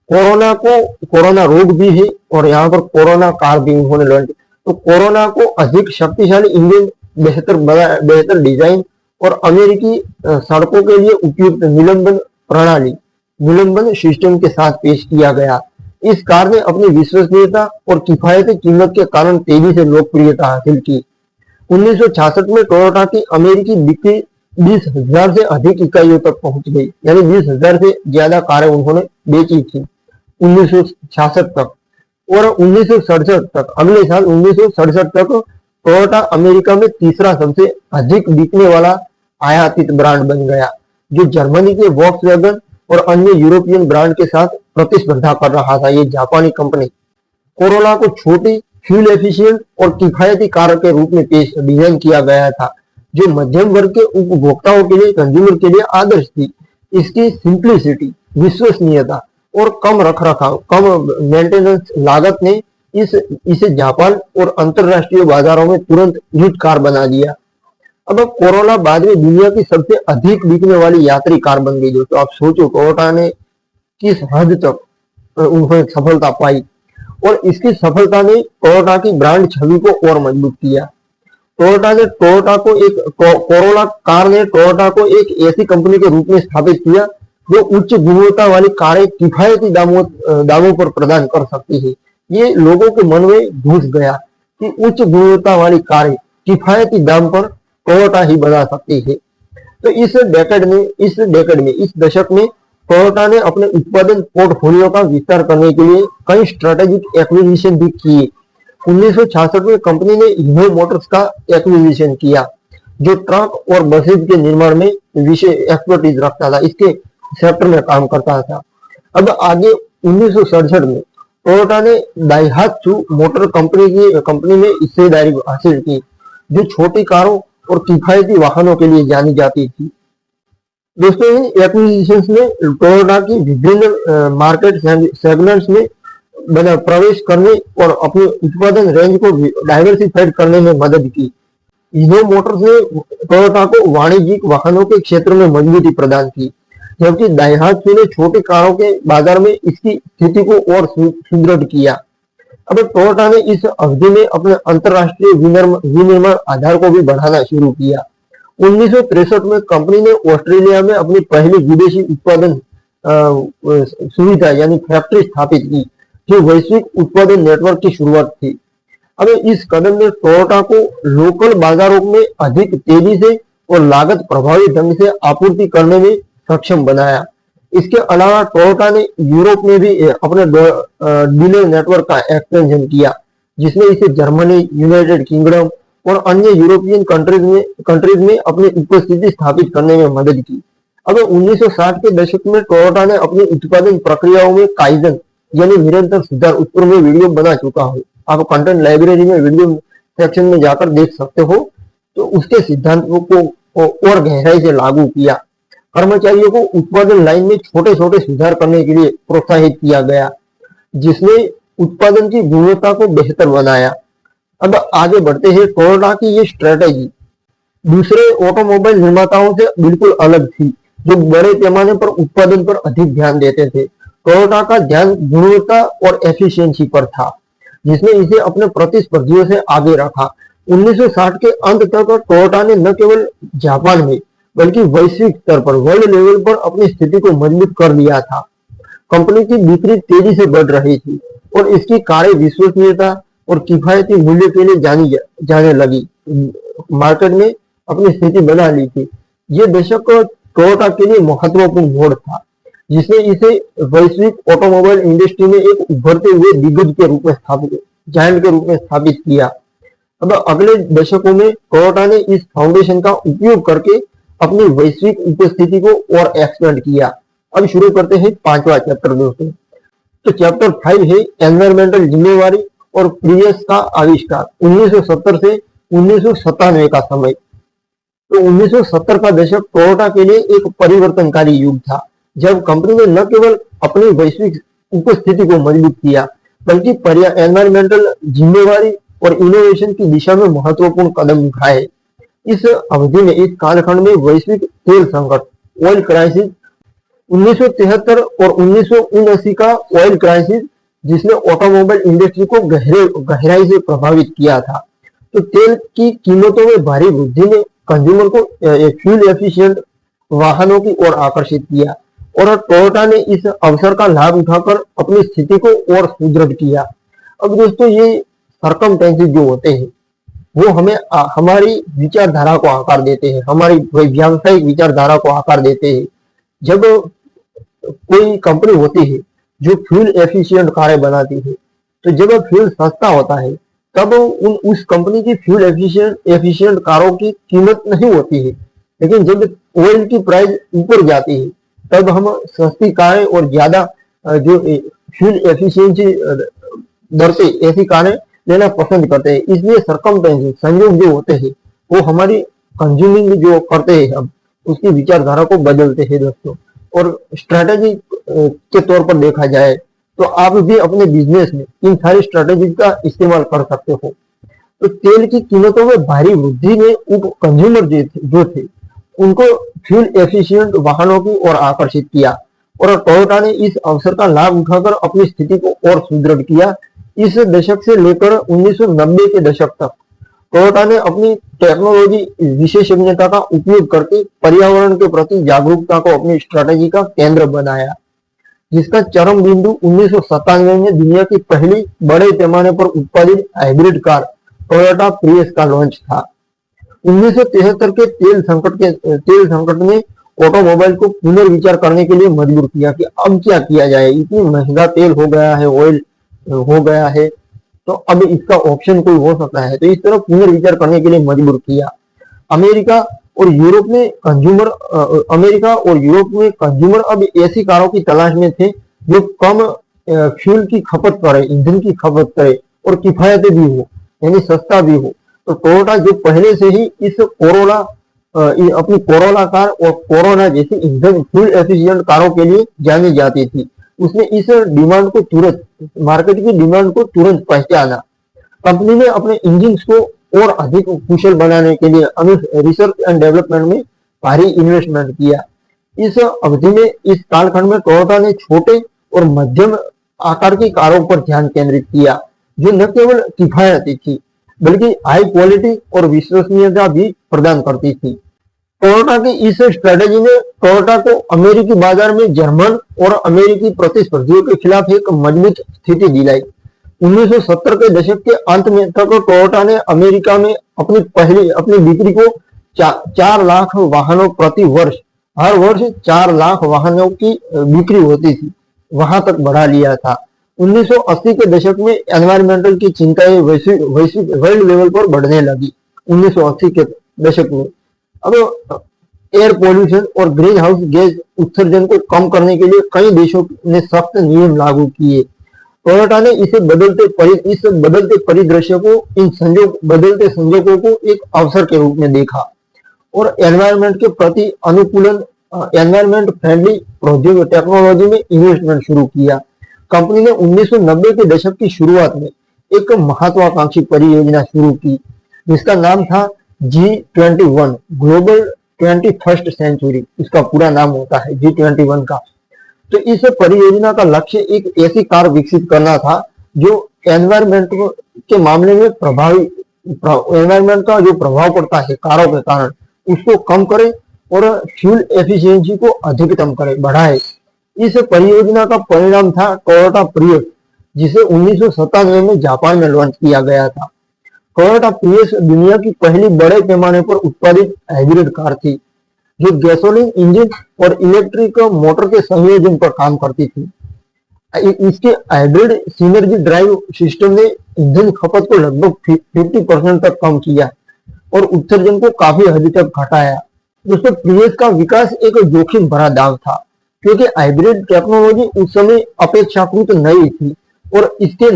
कोरोना रोग भी है और यहाँ पर कोरोना कार भी उन्होंने लॉन्च। तो कोरोना को अधिक शक्तिशाली इंजन, बेहतर डिजाइन और अमेरिकी सड़कों के लिए उपयुक्त निलंबन सिस्टम के साथ पेश किया गया। इस कार ने अपनी विश्वसनीयता और किफायती कीमत के कारण तेजी से लोकप्रियता हासिल की। 1966 में टोयोटा की अमेरिकी बिक्री 20,000 से अधिक इकाइयों तक पहुंच गई, यानी 20,000 से ज्यादा कारें उन्होंने बेची थी 1966 तक। और 1967 तक, अगले साल 1967 तक टोयोटा अमेरिका में तीसरा सबसे अधिक बिकने वाला आयातित ब्रांड बन गया, जो जर्मनी के वॉक्सवैगन और अन्य यूरोपियन ब्रांड के साथ प्रतिस्पर्धा कर रहा था। ये जापानी कंपनी कोरोला को छोटी, फ्यूल एफिशिएंट और किफायती कार के रूप में डिजाइन किया गया था, जो मध्यम वर्ग के उपभोक्ताओं के लिए, कंज्यूमर के लिए आदर्श थी। इसकी सिंप्लिसिटी, विश्वसनीयता और कम मेंटेनेंस लागत ने इसे जापान और अंतरराष्ट्रीय बाजारों में तुरंत हिट कार बना दिया। अब कोरोला बाद में दुनिया की सबसे अधिक बिकने वाली यात्री कार बन गई। दोस्तों आप सोचो टोयोटा ने किस हद तक उन्होंने सफलता पाई, और इसकी सफलता ने टोयोटा की ब्रांड छवि को और मजबूत किया। कोरोला कार ने टोयोटा को एक ऐसी कंपनी के रूप में स्थापित किया जो उच्च गुणवत्ता वाली कारें किफायती दामों पर प्रदान कर सकती है। ये लोगों के मन में घुस गया कि उच्च गुणवत्ता वाली कारें किफायती दाम पर टोयोटा ही बना सकती है। तो इस दशक में टोयोटा ने अपने उत्पादन पोर्टफोलियो का विस्तार करने के लिए कई स्ट्रेटेजिक एक्विजिशन भी किए। 1966 में कंपनी ने हीनो मोटर्स का एक्विजिशन किया, जो ट्रक और बसेज के निर्माण में विशेष एक्सपर्टीज रखता था, इसके सेक्टर में काम करता था। अब आगे 1967 में टोयोटा ने दाइहात्सु मोटर कंपनी में हिस्सेदारी हासिल की, जो छोटी कारों और किफायती वाहनों के लिए जानी जाती थी। दोस्तों इन एक्विजिशंस ने टोयोटा की विभिन्न मार्केट सेगमेंट्स में प्रवेश करने और अपने उत्पादन रेंज को डाइवर्सिफाइड करने में मदद की। हीनो मोटर्स ने टोयोटा को वाणिज्यिक वाहनों के क्षेत्र में मजबूती प्रदान की, जबकि दाइहात्सु ने छोटी कारों के बाजार में इसकी स्थिति को और सुदृढ़ किया। अब टोयोटा ने इस अवधि में अपने अंतरराष्ट्रीय विनिर्माण आधार को भी बढ़ाना शुरू किया। 1963 में कंपनी ने ऑस्ट्रेलिया में अपनी पहली विदेशी उत्पादन सुविधा यानी फैक्ट्री स्थापित की, जो वैश्विक उत्पादन नेटवर्क की शुरुआत थी। अब इस कदम ने टोयोटा को लोकल बाजारों में अधिक तेजी से और लागत प्रभावी ढंग से आपूर्ति करने में सक्षम बनाया। इसके अलावा टोयोटा ने यूरोप में भी अपने डीलर नेटवर्क का एक्सपेंशन किया, जिसमें इसे जर्मनी, यूनाइटेड किंगडम और अन्य यूरोपियन कंट्रीज में अपनी उपस्थिति स्थापित करने में मदद की। अब 1960 के दशक में टोयोटा ने अपनी उत्पादन प्रक्रियाओं में काइजन यानी निरंतर सुधार, उस पर मैं वीडियो बना चुका हूँ, आप कंटेंट लाइब्रेरी में वीडियो सेक्शन में जाकर देख सकते हो। तो उसके सिद्धांतों को और गहराई से लागू किया। कर्मचारियों को उत्पादन लाइन में छोटे छोटे सुधार करने के लिए प्रोत्साहित किया गया, जिसने उत्पादन की गुणवत्ता को बेहतर बनाया। अब आगे बढ़ते हैं। टोयोटा की ये स्ट्रेटेजी दूसरे ऑटोमोबाइल निर्माताओं से बिल्कुल अलग थी, जो बड़े पैमाने पर उत्पादन पर अधिक ध्यान देते थे। टोयोटा का ध्यान गुणवत्ता और एफिशिएंसी पर था, जिसने इसे अपने प्रतिस्पर्धियों से आगे रखा। 1960 के अंत तक टोयोटा ने न केवल जापान में बल्कि वैश्विक स्तर पर, वर्ल्ड लेवल पर अपनी स्थिति को मजबूत कर लिया था। कंपनी की बिक्री तेजी से बढ़ रही थी और इसकी कारें विश्वसनीयता और किफायती मूल्य के लिए जाने लगी, मार्केट में अपनी स्थिति बना ली थी। ये दशक टोयोटा के लिए महत्वपूर्ण मोड़ था। जिसने इसे वैश्विक ऑटोमोबाइल इंडस्ट्री में एक उभरते हुए दिग्गज के रूप में स्थापित जायंट के रूप में स्थापित किया। अब अगले दशकों में टोयोटा ने इस फाउंडेशन का उपयोग करके अपनी वैश्विक उपस्थिति को और एक्सपेंड किया। अब शुरू करते हैं पांचवा चैप्टर दोस्तों। तो चैप्टर 5 है एनवायरमेंटल जिम्मेवारी और प्रियस का आविष्कार 1970 से 1997 का समय। तो 1970 का दशक टोयोटा के लिए एक परिवर्तनकारी युग था, जब कंपनी ने न केवल अपनी वैश्विक उपस्थिति को मजबूत किया, बल्कि एनवायरमेंटल जिम्मेवारी और इनोवेशन की दिशा में महत्वपूर्ण कदम उठाए। इस अवधि में, इस कालखंड में वैश्विक तेल संकट, ऑयल क्राइसिस 1973 और 1979 का ऑयल क्राइसिस, जिसने ऑटोमोबाइल इंडस्ट्री को गहराई से प्रभावित किया था। तो तेल की कीमतों में भारी वृद्धि ने कंज्यूमर को फ्यूल एफिशिएंट वाहनों की ओर आकर्षित किया, और टोयोटा ने इस अवसर का लाभ उठाकर अपनी स्थिति को और सुदृढ़ किया। अब दोस्तों, ये सर्कमस्टेंसेस जो होते हैं वो हमें हमारी विचारधारा को आकार देते हैं, हमारी व्यावसायिक विचारधारा को आकार देते हैं। जब कोई कंपनी होती है जो फ्यूल एफिशिएंट कारें बनाती है, तो जब फ्यूल सस्ता होता है तब उस कंपनी की फ्यूल एफिशिएंट कारों की कीमत नहीं होती है। लेकिन जब ऑयल की प्राइस ऊपर जाती है तब हम सस्ती कारें और ज्यादा जो फ्यूल एफिशिएंसी दर से ऐसी कारें लेना पसंद करते हैं। इसलिए सर्कमस्टेंसेस, संयोग जो होते हैं वो हमारी कंज्यूमिंग जो करते हैं हम उसकी विचारधारा को बदलते हैं दोस्तों। और स्ट्रेटेजी के तौर पर देखा जाए तो आप भी अपने बिजनेस में इन सारी स्ट्रेटेजी का इस्तेमाल कर सकते हो। तो तेल की कीमतों में भारी वृद्धि ने उप कंज्यूमर जो थे उनको फ्यूल एफिशिएंट वाहनों की ओर आकर्षित किया, और टोयोटा ने इस अवसर का लाभ उठाकर अपनी स्थिति को और सुदृढ़ किया। इस दशक से लेकर 1990 के दशक तक टोयोटा ने अपनी टेक्नोलॉजी विशेषज्ञता का उपयोग करके पर्यावरण के प्रति जागरूकता को अपनी स्ट्रेटेजी का केंद्र बनाया, जिसका चरम बिंदु 1997 में दुनिया की पहली बड़े पैमाने पर उत्पादित हाइब्रिड कार टोयोटा प्रियस का लॉन्च था। 1973 के तेल संकट ने ऑटोमोबाइल को पुनर्विचार करने के लिए मजबूर किया कि अब क्या किया जाए, इतनी महंगा तेल हो गया है, ऑयल हो गया है, तो अब इसका ऑप्शन कोई हो सकता है। तो इस तरह पुनर्विचार करने के लिए मजबूर किया। अमेरिका और यूरोप में कंज्यूमर अब ऐसी कारों की तलाश में थे जो कम फ्यूल की खपत करे, ईंधन की खपत करे और किफायती भी हो, यानी सस्ता भी हो। तो टोयोटा जो पहले से ही इस अपनी कोरोला कार और कोरोना जैसी ईंधन फ्यूल एफिशिएंट कारों के लिए जानी जाती थी, उसने इस डिमांड को तुरंत, मार्केट की डिमांड को तुरंत पहचाना। कंपनी ने अपने इंजिन को और अधिक कुशल बनाने के लिए रिसर्च एंड डेवलपमेंट में भारी इन्वेस्टमेंट किया। इस अवधि में, इस कालखंड में टोयोटा ने छोटे और मध्यम आकार की कारों पर ध्यान केंद्रित किया, जो न केवल किफायती थी बल्कि हाई क्वालिटी और विश्वसनीयता भी प्रदान करती थी। टोयोटा की इस स्ट्रेटेजी ने टोयोटा को अमेरिकी बाजार में जर्मन और अमेरिकी प्रतिस्पर्धियों के खिलाफ एक मजबूत स्थिति दिलाई। 1970 के दशक के अंत में तक टोयोटा ने अमेरिका में अपनी बिक्री को 4 लाख वाहनों प्रति वर्ष, हर वर्ष 4 लाख वाहनों की बिक्री होती थी, वहां तक बढ़ा लिया था। 1980 के दशक में एनवायरमेंटल की चिंताएं वैश्विक वर्ल्ड लेवल पर बढ़ने लगी। 1980 के दशक में अब एयर पोल्यूशन और ग्रीन हाउस गैस उत्सर्जन को कम करने के लिए कई देशों ने सख्त नियम लागू किए। टोयोटा ने इस बदलते परिदृश्य को, बदलते संजोगों को एक अवसर के रूप में देखा और एनवायरमेंट के प्रति अनुकूलन, एनवायरमेंट फ्रेंडली टेक्नोलॉजी में इन्वेस्टमेंट शुरू किया। कंपनी ने 1990 के दशक की शुरुआत में एक महत्वाकांक्षी परियोजना शुरू की, जिसका नाम था G21 ग्लोबल 21st सेंचुरी, इसका पूरा नाम होता है G21 का। तो इस परियोजना का लक्ष्य एक ऐसी कार विकसित करना था जो एनवायरमेंट के मामले में एनवायरमेंट का जो प्रभाव पड़ता है कारों के कारण उसको कम करे और फ्यूल एफिशिएंसी को अधिकतम करे, बढ़ाए। इस परियोजना का परिणाम था टोयोटा प्रियस, जिसे 1997 में जापान में लॉन्च किया गया था। टोयोटा प्रियस दुनिया की पहली बड़े पैमाने पर उत्पादित हाइब्रिड कार थी। जो गैसोलीन इंजन और इलेक्ट्रिक मोटर के संयोजन पर काम करती थी। इसके हाइब्रिड सिनर्जी ड्राइव सिस्टम ने ईंधन खपत को लगभग 50% तक कम किया और उत्सर्जन को काफी हद तक घटाया। दोस्तों, प्रियस का विकास एक जोखिम भरा दांव था, क्योंकि हाइब्रिड टेक्नोलॉजी उस समय अपेक्षाकृत नई थी और इसके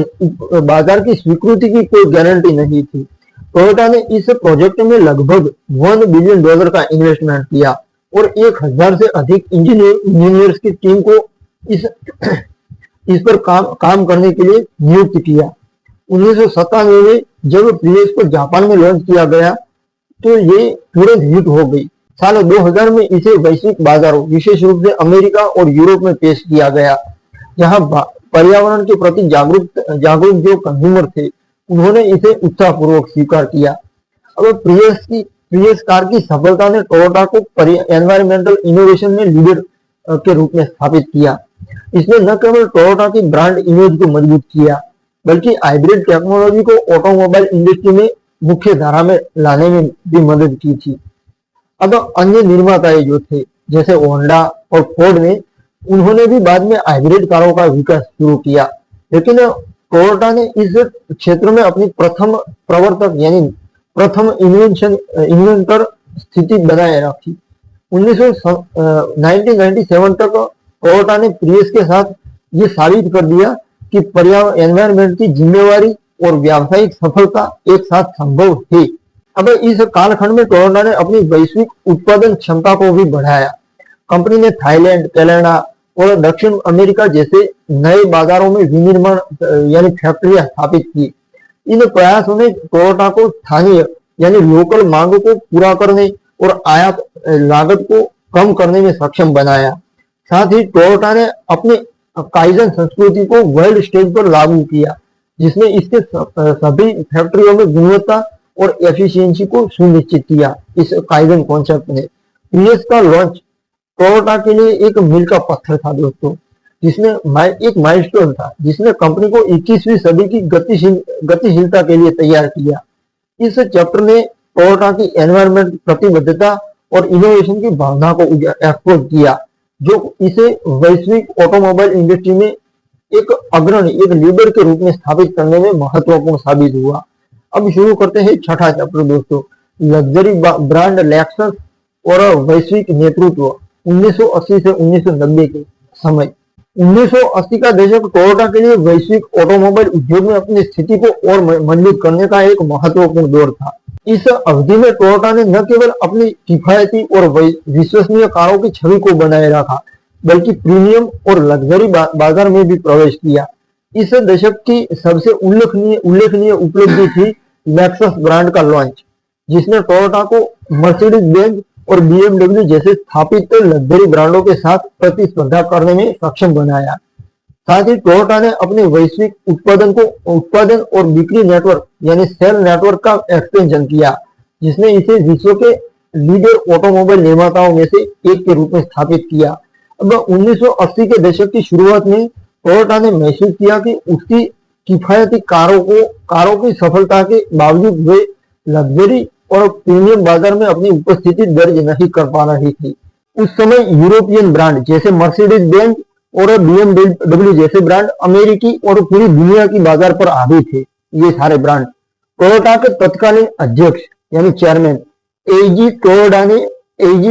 बाजार की स्वीकृति की कोई गारंटी नहीं थी। टोयोटा ने इस प्रोजेक्ट में लगभग $1 बिलियन का इन्वेस्टमेंट किया और 1000 से अधिक इंजीनियर्स की टीम को इस पर काम करने के लिए नियुक्त किया। 1997 में जब प्रियस को जापान में लॉन्च किया गया तो ये तुरंत हिट हो गई। साल 2000 में इसे वैश्विक बाजारों, विशेष रूप से अमेरिका और यूरोप में पेश किया गया, जहां पर्यावरण के प्रति जागरूक जो कंज्यूमर थे उन्होंने इसे उत्साहपूर्वक स्वीकार किया। अब प्रियस कार की सफलता ने टोयोटा को एनवायरमेंटल इनोवेशन में लीडर के रूप में स्थापित किया। इसने न केवल टोयोटा की ब्रांड इमेज को मजबूत किया, बल्कि हाइब्रिड टेक्नोलॉजी को ऑटोमोबाइल इंडस्ट्री में मुख्य धारा में लाने में भी मदद की थी। अब अन्य निर्माताएं जो थे, जैसे होंडा और फोर्ड ने, उन्होंने भी बाद में हाइब्रिड कारों का विकास शुरू किया, लेकिन टोयोटा ने इस क्षेत्र में अपनी प्रथम प्रवर्तक यानी प्रथम इन्वेंटर स्थिति बनाए रखी। 1997 तक टोयोटा ने प्रियस के साथ ये साबित कर दिया कि पर्यावरण एनवायरनमेंट की जिम्मेवारी और व्यावसायिक सफलता एक साथ संभव है। अब इस कालखंड में टोयोटा ने अपनी वैश्विक उत्पादन क्षमता को भी बढ़ाया। कंपनी ने थाईलैंड, कनाडा और दक्षिण अमेरिका जैसे नए बाजारों में विनिर्माण यानी फैक्ट्रियां स्थापित की। इन प्रयासों ने टोयोटा को स्थानीय यानी लोकल मांग को पूरा करने और आयात लागत को कम करने में सक्षम बनाया। साथ ही टोयोटा ने अपनी काइजन संस्कृति को वर्ल्ड स्टेज पर लागू किया, जिसने इसके सभी फैक्ट्रियों में गुणवत्ता और एफिशिएंसी को सुनिश्चित किया। इस काइजन कॉन्सेप्ट ने प्रियस का लॉन्च टोयोटा के लिए एक मील का पत्थर था दोस्तों, जिसने एक माइलस्टोन था जिसने कंपनी को 21वीं सदी की गतिशीलता के लिए तैयार किया। इस चैप्टर ने टोयोटा की एनवायरमेंट प्रतिबद्धता और इनोवेशन की भावना को एक्सपोज किया, जो इसे वैश्विक ऑटोमोबाइल इंडस्ट्री में एक अग्रणी, एक लीडर के रूप में स्थापित करने में महत्वपूर्ण साबित हुआ। अब शुरू करते हैं छठा चैप्टर दोस्तों, लग्जरी ब्रांड लेक्सस और वैश्विक नेतृत्व 1980 से 1990 के समय। 1980 का दशक टोयोटा के लिए वैश्विक ऑटोमोबाइल उद्योग में अपनी स्थिति को और मजबूत करने का एक महत्वपूर्ण दौर था। इस अवधि में टोयोटा ने न केवल अपनी किफायती और विश्वसनीय कारों की छवि को बनाए रखा, बल्कि प्रीमियम और लग्जरी बाजार में भी प्रवेश किया। इस दशक की सबसे उल्लेखनीय उपलब्धि थी लेक्सस ब्रांड का लॉन्च, जिसने टोयोटा को मर्सिडीज बेंज और BMW जैसे स्थापित लग्जरी ब्रांडों के साथ प्रतिस्पर्धा करने में सक्षम बनाया। साथ ही टोयोटा ने अपने वैश्विक उत्पादन और बिक्री नेटवर्क यानी सेल नेटवर्क का एक्सपेंशन किया, जिसने इसे विश्व के लीडर ऑटोमोबाइल निर्माताओं में से एक के रूप में स्थापित किया। अब 1980 के दशक की शुरुआत में टोयोटा ने महसूस किया कि उसकी किफायती कारों की सफलता के बावजूद वे लग्जरी और प्रीमियम बाजार में अपनी उपस्थिति दर्ज नहीं कर पा रही थी। उस समय यूरोपियन ब्रांड जैसे मर्सिडीज बेंज और BMW जैसे ब्रांड अमेरिकी और पूरी दुनिया की बाजार पर हावी थे। ये सारे ब्रांड टोयोटा के तत्कालीन अध्यक्ष यानी चेयरमैन एजी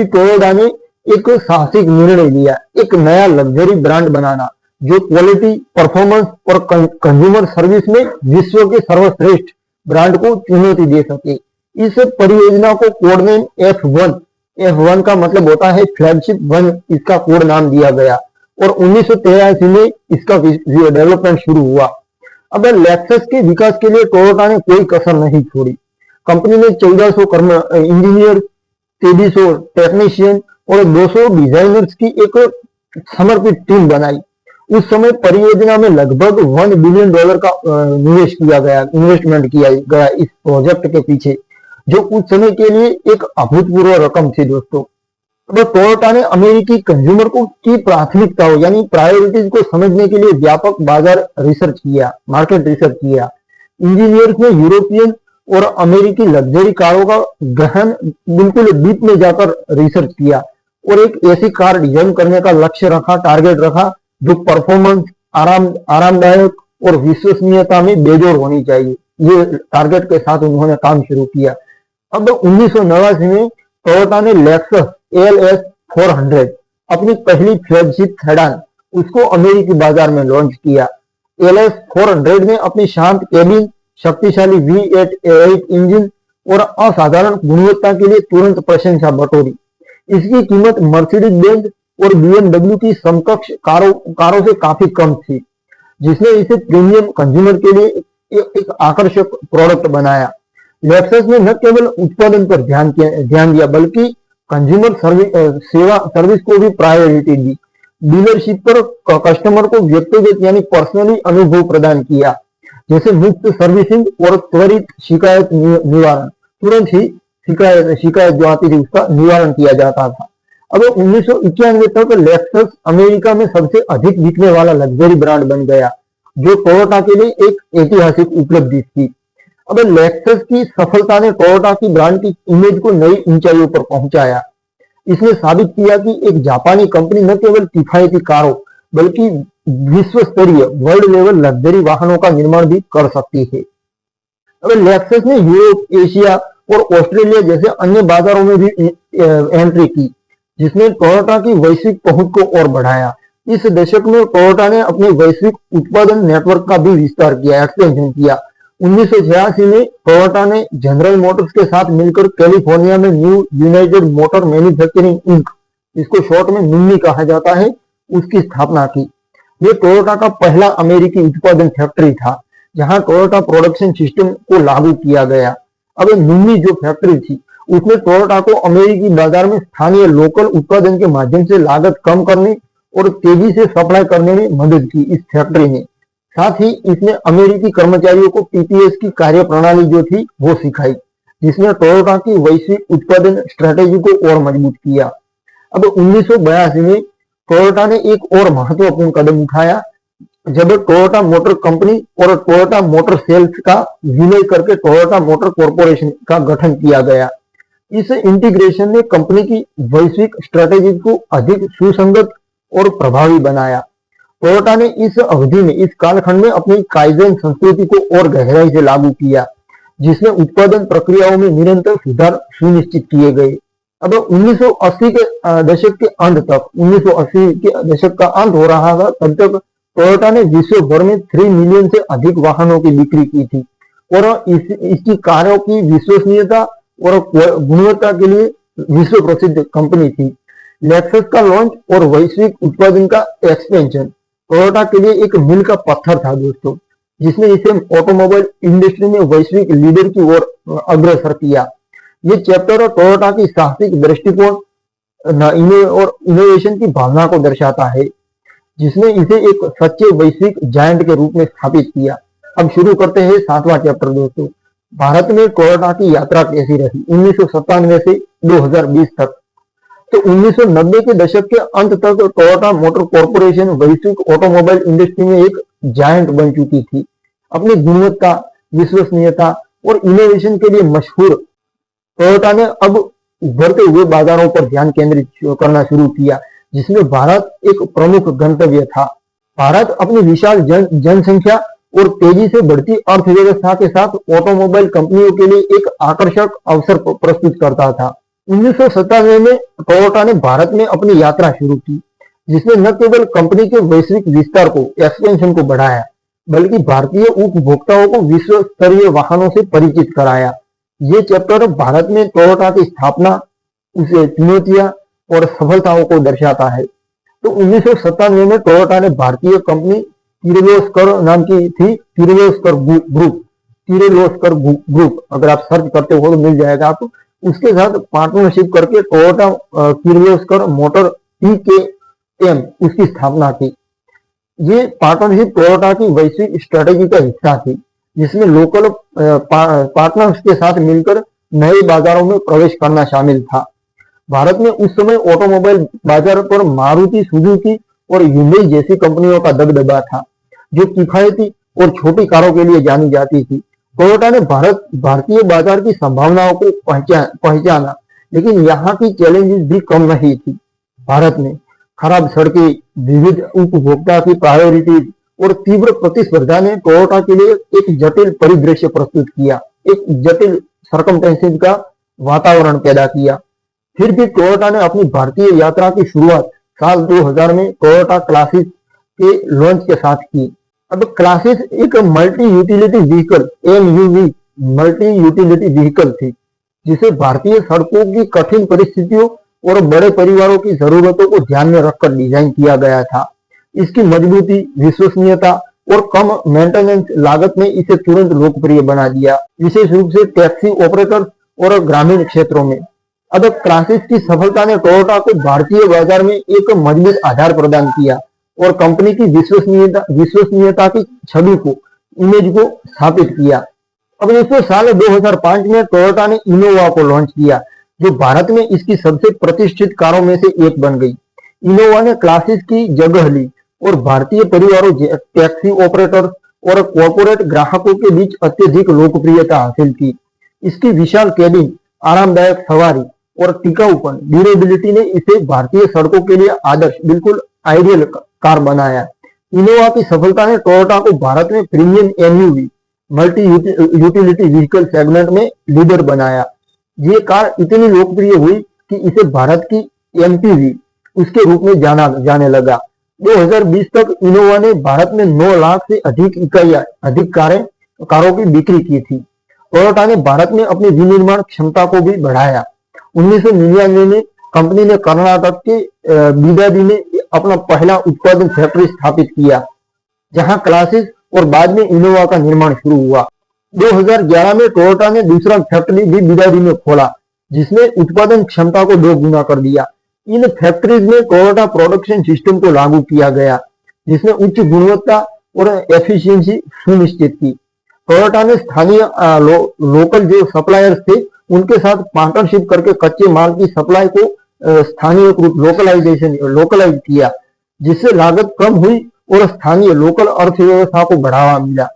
टोयोडा ने एक साहसिक निर्णय लिया, एक नया लग्जरी ब्रांड बनाना जो क्वालिटी, परफॉर्मेंस और कंज्यूमर सर्विस में विश्व के सर्वश्रेष्ठ ब्रांड को चुनौती दे सके। इस परियोजना को कोड नेम F1 का मतलब होता है फ्लैगशिप 1, इसका कोड नाम दिया गया और 1983 में इसका डेवलपमेंट शुरू हुआ। अब लेक्सस के विकास के लिए टोयोटा ने कोई कसर नहीं छोड़ी। कंपनी ने 1400 इंजीनियर, 2300 टेक्नीशियन और 200 डिजाइनर्स की एक समर्पित टीम बनाई। उस समय परियोजना में लगभग $1 बिलियन का इन्वेस्टमेंट किया गया इस प्रोजेक्ट के पीछे, जो उस समय के लिए एक अभूतपूर्व रकम थी दोस्तों। अब टोयोटा ने अमेरिकी कंज्यूमर को की प्राथमिकताओं यानी प्रायोरिटीज को समझने के लिए व्यापक बाजार रिसर्च किया, मार्केट रिसर्च किया। इंजीनियर्स ने यूरोपियन और अमेरिकी लग्जरी कारों का गहन बिल्कुल डीप में जाकर रिसर्च किया और एक ऐसी कार डिजाइन करने का लक्ष्य रखा, टारगेट रखा जो परफॉर्मेंस, आरामदायक और विश्वसनीयता में बेजोड़ होनी चाहिए। ये टारगेट के साथ उन्होंने काम शुरू किया। अब 1989 में टोयोटा ने लेक्सस एलएस 400 अपनी पहली फ्लैगशिप सेडान उसको अमेरिकी बाजार में लॉन्च किया। एलएस 400 ने अपनी शांत केबिन, शक्तिशाली V8 इंजन और असाधारण गुणवत्ता के लिए तुरंत प्रशंसा बटोरी। इसकी कीमत मर्सिडीज बेंज और BMW की समकक्ष कारों से काफी कम थी, जिसने इसे प्रीमियम कंज्यूमर के लिए एक आकर्षक प्रोडक्ट बनाया। लेक्सस ने न केवल उत्पादन पर ध्यान दिया बल्कि कंज्यूमर सर्विस को भी प्रायोरिटी दी। डीलरशिप पर कस्टमर को व्यक्तिगत यानी पर्सनली अनुभव प्रदान किया, जैसे मुफ्त सर्विसिंग और त्वरित शिकायत निवारण। तुरंत ही शिकायत जो आती थी उसका निवारण किया जाता था। अब 1991 तक लेक्सस अमेरिका में सबसे अधिक बिकने वाला लग्जरी ब्रांड बन गया, जो टोयोटा के लिए एक ऐतिहासिक उपलब्धि थी। अब लेक्सस की सफलता ने टोयोटा की ब्रांड की इमेज को नई ऊंचाइयों पर पहुंचाया। इसने साबित किया कि एक जापानी कंपनी न केवल किफायती कारों बल्कि विश्व स्तरीय वर्ल्ड लेवल लग्जरी वाहनों का निर्माण भी कर सकती है। अब लेक्सस ने यूरोप, एशिया और ऑस्ट्रेलिया जैसे अन्य बाजारों में भी एंट्री की, जिसने टोयोटा की वैश्विक पहुंच को और बढ़ाया। इस दशक में टोयोटा ने अपने वैश्विक उत्पादन नेटवर्क का भी विस्तार किया, एक्सपेंशन किया। 1986 में टोयोटा ने जनरल मोटर्स के साथ मिलकर कैलिफोर्निया में New United Motor Manufacturing Inc, इसको शॉर्ट में निम्मी कहा जाता है, उसकी स्थापना की। ये टोयोटा का पहला अमेरिकी उत्पादन फैक्ट्री था, जहां टोयोटा प्रोडक्शन सिस्टम को लागू किया गया। अब निम्मी जो फैक्ट्री थी उसने टोयोटा को अमेरिकी बाजार में स्थानीय लोकल उत्पादन के माध्यम से लागत कम करने और तेजी से सप्लाई करने में मदद की। इस फैक्ट्री ने साथ ही इसने अमेरिकी कर्मचारियों को पीपीएस की कार्य प्रणाली जो थी वो सिखाई, जिसने टोयोटा की वैश्विक उत्पादन स्ट्रेटेजी को और मजबूत किया। अब 1982 में टोयोटा ने एक और महत्वपूर्ण कदम उठाया, जब टोयोटा मोटर कंपनी और टोयोटा मोटर सेल्स का विलय करके टोयोटा मोटर कॉर्पोरेशन का गठन किया गया। इस इंटीग्रेशन ने कंपनी की वैश्विक स्ट्रेटेजी को अधिक सुसंगत और प्रभावी बनाया। टोयोटा ने इस अवधि में, इस कालखंड में अपनी काइजेन संस्कृति को और गहराई से लागू किया, जिसमें उत्पादन प्रक्रियाओं में निरंतर सुधार सुनिश्चित किए गए। अब 1980 के दशक के अंत तक, 1980 के दशक का अंत हो रहा था, तब तक टोयोटा ने विश्व भर में 3 मिलियन से अधिक वाहनों की बिक्री की थी और इसकी कारों की विश्वसनीयता और गुणवत्ता के लिए विश्व प्रसिद्ध कंपनी थी। लेक्सस का लॉन्च और वैश्विक उत्पादन का एक्सपेंशन टोयोटा के लिए एक मील का पत्थर था दोस्तों, जिसने इसे ऑटोमोबाइल इंडस्ट्री में वैश्विक लीडर की ओर अग्रसर किया। ये चैप्टर टोयोटा की साहसिक दृष्टिकोण और इनोवेशन की भावना को दर्शाता है, जिसने इसे एक सच्चे वैश्विक जायंट के रूप में स्थापित किया। अब शुरू करते हैं 7वां चैप्टर दोस्तों। भारत में टोयोटा की यात्रा कैसी रही 1997 से 2020 तक। तो 1990 के दशक के अंत तक टोयोटा मोटर कॉर्पोरेशन वैश्विक ऑटोमोबाइल इंडस्ट्री में एक जायंट बन चुकी थी। अपनी गुणवत्ता, विश्वसनीयता और इनोवेशन के लिए मशहूर टोयोटा ने अब उभरते हुए बाजारों पर ध्यान केंद्रित करना शुरू किया, जिसमें भारत एक प्रमुख गंतव्य था। भारत अपनी विशाल जनसंख्या और तेजी से बढ़ती अर्थव्यवस्था के साथ ऑटोमोबाइल कंपनियों के लिए एक आकर्षक अवसर प्रस्तुत करता था। 1997 में टोयोटा ने भारत में अपनी यात्रा शुरू की, जिसने न केवल कंपनी के वैश्विक विस्तार को, एक्सपेंशन को बढ़ाया, बल्कि भारतीय उपभोक्ताओं को विश्व स्तरीय वाहनों से परिचित कराया। ये चैप्टर भारत में टोयोटा की स्थापना, उसे चुनौतियां और सफलताओं को दर्शाता है। तो 1997 में टोयोटा ने भारतीय कंपनी किर्लोस्कर नाम की थी, किर्लोस्कर ग्रुप, अगर आप सर्च करते हो तो मिल जाएगा आपको। उसके साथ पार्टनरशिप करके टोयोटा किर्लोस्कर मोटर TKM उसकी स्थापना की। ये पार्टनरशिप टोयोटा की वैश्विक स्ट्रेटेजी का हिस्सा थी, जिसमें लोकल पार्टनर्स के साथ मिलकर नए बाजारों में प्रवेश करना शामिल था। भारत में उस समय ऑटोमोबाइल बाजार पर मारुति सुजुकी और हुंडई जैसी कंपनियों का दबदबा था, जो किफायती और छोटी कारों के लिए जानी जाती थी। टोयोटा ने भारतीय बाजार की संभावनाओं को पहचाना, लेकिन यहाँ की चैलेंजेस भी कम नहीं थी। भारत में खराब सड़कें, विविध उपभोक्ता की प्रायोरिटीज और तीव्र प्रतिस्पर्धा ने टोयोटा के लिए एक जटिल परिदृश्य प्रस्तुत किया, एक जटिल सर्कमस्टेंसेस का वातावरण पैदा किया। फिर भी टोयोटा ने अपनी भारतीय यात्रा की शुरुआत साल 2000 में टोयोटा क्लासिस के लॉन्च के साथ की। अब क्लासिस एक multi utility vehicle MUV multi utility vehicle थी, जिसे भारतीय सड़कों की कठिन परिस्थितियों और बड़े परिवारों की जरूरतों को ध्यान में रखकर डिजाइन किया गया था। इसकी मजबूती, विश्वसनीयता और कम मेंटेनेंस लागत ने इसे तुरंत लोकप्रिय बना दिया, विशेष रूप से टैक्सी ऑपरेटर्स और ग्रामीण क्षेत्रों में। अब क्लासिस की सफलता ने टोयोटा को भारतीय बाजार में एक मजबूत आधार प्रदान किया और कंपनी की विश्वसनीयता की छवि को, इमेज को स्थापित किया। अब दोस्तों साल 2005 में टोयोटा ने इनोवा को लॉन्च किया, जो भारत में इसकी सबसे प्रतिष्ठित कारों में से एक बन गई। इनोवा ने क्लासिस की जगह ली और भारतीय परिवारों, टैक्सी ऑपरेटर्स और कॉर्पोरेट ग्राहकों के बीच अत्यधिक लोकप्रियता हासिल की। इसकी विशाल केबिन, आरामदायक सवारी और टिकाऊपन, ड्यूरेबिलिटी ने इसे भारतीय सड़कों के लिए आदर्श, बिल्कुल आइडियल कार बनाया। इनोवा की सफलता ने टोयोटा को भारत में premium MUV multi utility vehicle segment में लीडर बनाया। ये कार इतनी लोकप्रिय हुई कि इसे भारत की MPV उसके रूप में जाने लगा। 2020 तक इनोवा ने भारत में 9 लाख से अधिक कारों की बिक्री की थी। टोयोटा ने भारत में अपनी विनिर्माण क्षमता को भी बढ़ाया। 1999 में कंपनी ने कर्नाटक के बीदादी में अपना पहला उत्पादन फैक्ट्री स्थापित किया, जहां क्लासिस और बाद में इनोवा का निर्माण शुरू हुआ। 2011 में टोयोटा ने दूसरा फैक्ट्री भी बीदादी में खोला, जिसने उत्पादन क्षमता को 2 गुना कर दिया। इन फैक्ट्रीज में टोयोटा प्रोडक्शन सिस्टम को लागू किया गया, जिसने उच्च गुणवत्ता और एफिशिएंसी सुनिश्चित की। टोयोटा ने स्थानीय लोकल जो सप्लायर्स थे, उनके साथ पार्टनरशिप करके कच्चे माल की सप्लाई को स्थानीयकृत लोकलाइज किया, जिससे लागत कम हुई और स्थानीय लोकल अर्थव्यवस्था को बढ़ावा मिला।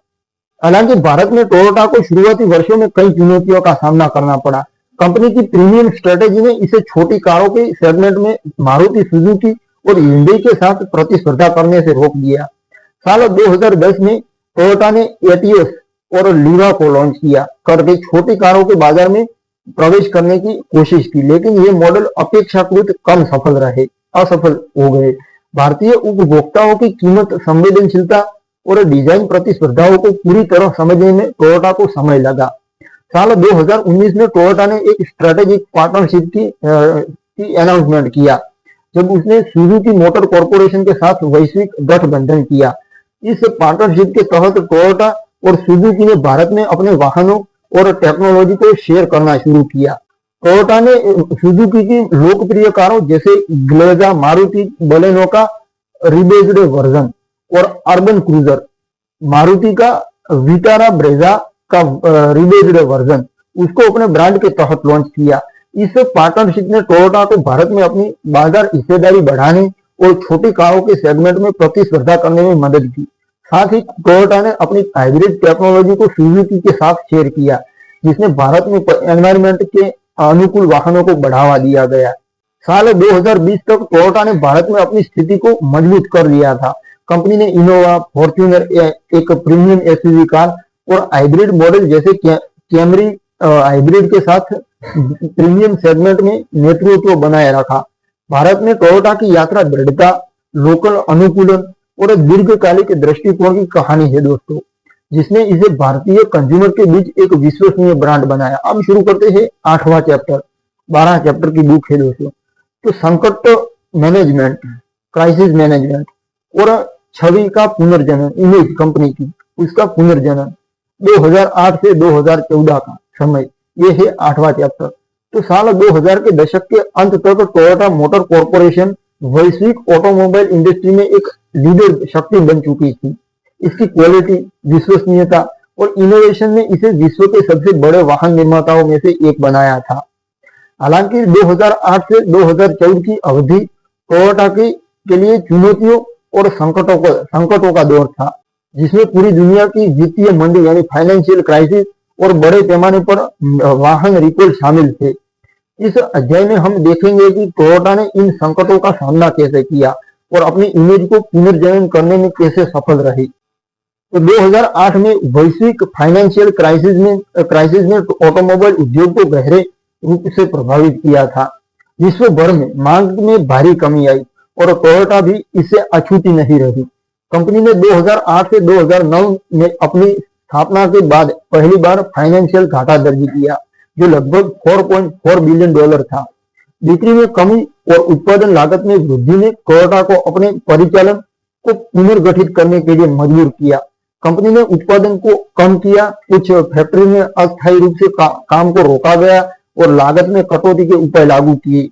हालांकि भारत में टोयोटा को शुरुआती वर्षों में कई चुनौतियों का सामना करना पड़ा। कंपनी की प्रीमियम स्ट्रेटेजी ने इसे छोटी कारों के सेगमेंट में मारुति सुजुकी और hyundai के साथ प्रतिस्पर्धा करने से रोक दिया। साल 2010 में टोयोटा ने एटियोस और लीवा को लॉन्च किया करके छोटी कारों के बाजार में प्रवेश करने की कोशिश की, लेकिन ये मॉडल अपेक्षाकृत कम असफल हो गए। भारतीय उपभोक्ताओं की कीमत संवेदनशीलता और डिजाइन प्रतिस्पर्धाओं को पूरी तरह समझने में टोयोटा को समय लगा। साल 2019 में टोयोटा ने एक स्ट्रेटेजिक पार्टनरशिप की अनाउंसमेंट किया, जब उसने सुजुकी मोटर कॉर्पोरेशन के साथ वैश्विक गठबंधन किया। इस पार्टनरशिप के तहत टोयोटा और सुजुकी ने भारत में अपने वाहनों और टेक्नोलॉजी को शेयर करना शुरू किया। टोयोटा ने सुजुकी की लोकप्रिय कारों जैसे ग्लेजा, मारुति बलेनो का रिबेज्ड वर्जन और अर्बन क्रूजर, मारुति का विटारा ब्रेजा का रिबेज्ड वर्जन, उसको अपने ब्रांड के तहत लॉन्च किया। इस पार्टनरशिप ने टोयोटा को भारत में अपनी बाजार हिस्सेदारी बढ़ाने और छोटी कारों के सेगमेंट में प्रतिस्पर्धा करने में मदद की। साथ ही टोयोटा ने अपनी हाइब्रिड टेक्नोलॉजी को सुजुकी के साथ शेयर किया, जिसने भारत में एनवायरमेंट के अनुकूल वाहनों को बढ़ावा दिया गया। साल 2020 तक टोयोटा ने भारत में अपनी स्थिति को मजबूत कर लिया था। कंपनी ने इनोवा, फॉर्च्यूनर एक प्रीमियम SUV कार और हाइब्रिड मॉडल जैसे कैमरी हाइब्रिड के साथ प्रीमियम सेगमेंट में नेतृत्व बनाए रखा। भारत में टोयोटा की यात्रा दृढ़ता, लोकल अनुकूलन और दीर्घकालिक दृष्टिकोण की कहानी है दोस्तों, जिसने इसे भारतीय कंज्यूमर के बीच एक विश्वसनीय ब्रांड बनाया। अब शुरू करते हैं 8वां चैप्टर। 12 चैप्टर की बुक है दोस्तों। तो संकट मैनेजमेंट, क्राइसिस मैनेजमेंट और छवि का पुनर्जनन, इमेज कंपनी की, उसका पुनर्जनन 2008 से 2014 का समय, ये है 8वां चैप्टर। तो साल 2000 के दशक के अंत तक टोयोटा मोटर कॉर्पोरेशन वैश्विक ऑटोमोबाइल इंडस्ट्री में एक लीडर शक्ति बन चुकी थी। इसकी क्वालिटी, विश्वसनीयता और इनोवेशन ने इसे विश्व के सबसे बड़े वाहन निर्माताओं में से एक बनाया था। हालांकि 2008 से 2014 की अवधि टोयोटा के लिए चुनौतियों और संकटों का दौर था, जिसमें पूरी दुनिया की वित्तीय मंदी यानी फाइनेंशियल क्राइसिस और बड़े पैमाने पर वाहन रिकॉल शामिल थे। इस अध्याय में हम देखेंगे कि टोयोटा ने इन संकटों का सामना कैसे किया और अपनी इमेज को पुनर्जीवन करने में कैसे सफल रही। तो 2008 में वैश्विक फाइनेंशियल क्राइसिस ने ऑटोमोबाइल उद्योग को गहरे रूप से प्रभावित किया था। विश्व भर में मांग में भारी कमी आई और टोयोटा भी इससे अछूती नहीं रही। कंपनी ने 2008 से 2009 में अपनी स्थापना के बाद पहली बार फाइनेंशियल घाटा दर्ज किया, जो लगभग $4.4 बिलियन था। बिक्री में कमी और उत्पादन लागत में वृद्धि ने टोयोटा को अपने परिचालन को पुनर्गठित करने के लिए मजबूर किया। कंपनी ने उत्पादन को कम किया, कुछ फैक्ट्री में अस्थायी रूप से काम को रोका गया और लागत में कटौती के उपाय लागू किए।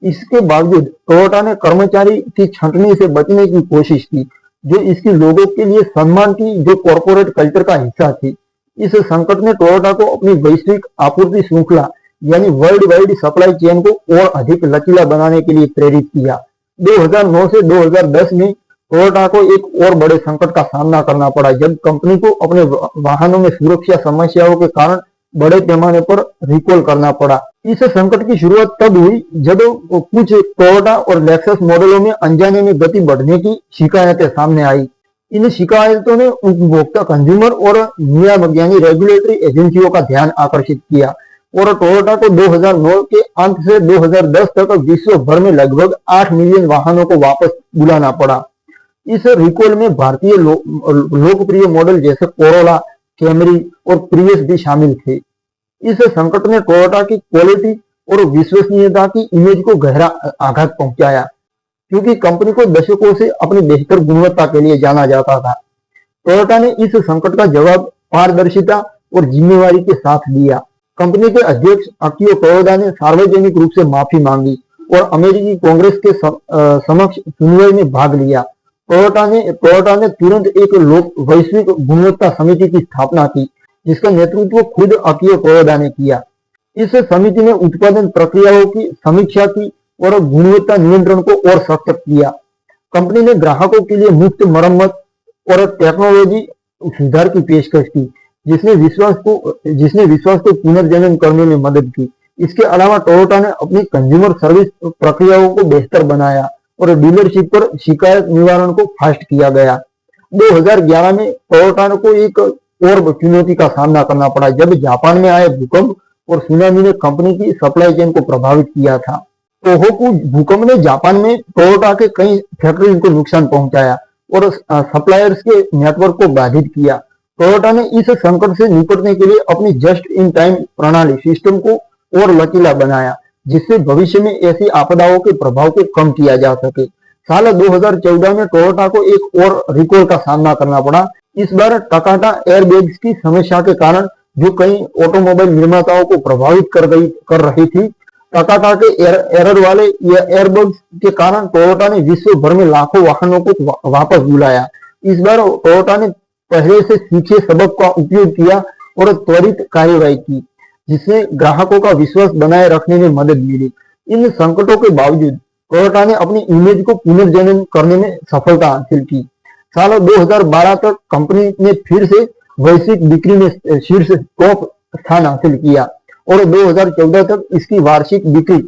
इसके बावजूद टोयोटा ने कर्मचारी की छंटनी से बचने की कोशिश की, जो इसके लोगों के लिए सम्मान की जो कॉर्पोरेट कल्चर का हिस्सा थी। इस संकट ने टोयोटा को अपनी वैश्विक आपूर्ति श्रृंखला यानी वर्ल्ड वाइड सप्लाई चेन को और अधिक लचीला बनाने के लिए प्रेरित किया। 2009 से 2010 में टोयोटा को एक और बड़े संकट का सामना करना पड़ा, जब कंपनी को अपने वाहनों में सुरक्षा समस्याओं के कारण बड़े पैमाने पर रिकॉल करना पड़ा। इस संकट की शुरुआत तब हुई जब कुछ टोयोटा और लेक्सस मॉडलों में अनजाने में गति बढ़ने की शिकायतें सामने आई। इन शिकायतों ने उपभोक्ता कंज्यूमर और नियामक यानी रेगुलेटरी एजेंसियों का ध्यान आकर्षित किया और टोयोटा को 2009 के अंत से 2010 तक विश्व भर में लगभग 8 मिलियन वाहनों को वापस बुलाना पड़ा। इस रिकॉल में भारतीय लोकप्रिय मॉडल जैसे कोरोला, कैमरी और प्रियस भी शामिल थे। इस संकट ने टोयोटा की क्वालिटी और विश्वसनीयता की इमेज को गहरा आघात पहुंचाया, क्योंकि कंपनी को दशकों से अपनी बेहतर गुणवत्ता के लिए जाना जाता था। टोयोटा ने इस संकट का जवाब पारदर्शिता और जिम्मेवारी के साथ दिया। कंपनी के अध्यक्ष अकियो टोयोडा ने सार्वजनिक रूप से माफी मांगी और अमेरिकी कांग्रेस के समक्ष सुनवाई में भाग लिया। टोयोटा ने तुरंत एक वैश्विक गुणवत्ता समिति की स्थापना की, जिसका नेतृत्व खुद अकियो टोयोडा ने किया। इस समिति ने उत्पादन प्रक्रियाओं की समीक्षा की और गुणवत्ता नियंत्रण को और सख्त किया। कंपनी ने ग्राहकों के लिए मुफ्त मरम्मत और टेक्नोलॉजी सुधार की पेशकश की, जिसने विश्वास को पुनर्जनन करने में मदद की। इसके अलावा टोयोटा ने अपनी कंज्यूमर सर्विस प्रक्रियाओं को बेहतर बनाया और डीलरशिप पर शिकायत निवारण को फास्ट किया गया। 2011 में टोयोटा को एक और चुनौती का सामना करना पड़ा, जब जापान में आए भूकंप और सुनामी ने कंपनी की सप्लाई चेन को प्रभावित किया था। तोहोकू भूकंप ने जापान में टोयोटा के कई फैक्ट्री को नुकसान पहुंचाया और सप्लायर्स के नेटवर्क को बाधित किया। टोयोटा ने इस संकट से निपटने के लिए अपनी जस्ट इन टाइम प्रणाली सिस्टम को और लचीला बनाया, जिससे भविष्य में ऐसी आपदाओं के प्रभाव को कम किया जा सके। साल 2014 में टोयोटा को एक और रिकॉल का सामना करना पड़ा। इस बार टाकाटा एयरबैग्स की समस्या के कारण, जो कई ऑटोमोबाइल निर्माताओं को प्रभावित कर रही थी। टाकाटा के एरर वाले एयरबैग्स के कारण टोयोटा ने विश्व भर में लाखों वाहनों को वापस बुलाया। इस बार टोयोटा ने पहले से सीखे सबक का उपयोग किया और त्वरित कार्यवाही की, जिससे ग्राहकों का विश्वास बनाए रखने में मदद मिली। इन संकटों के बावजूद टोयोटा ने अपनी इमेज को पुनर्जनन करने में सफलता हासिल की। साल 2012 तक कंपनी ने फिर से वैश्विक बिक्री में शीर्ष टॉप स्थान हासिल किया और 2014 तक इसकी वार्षिक बिक्री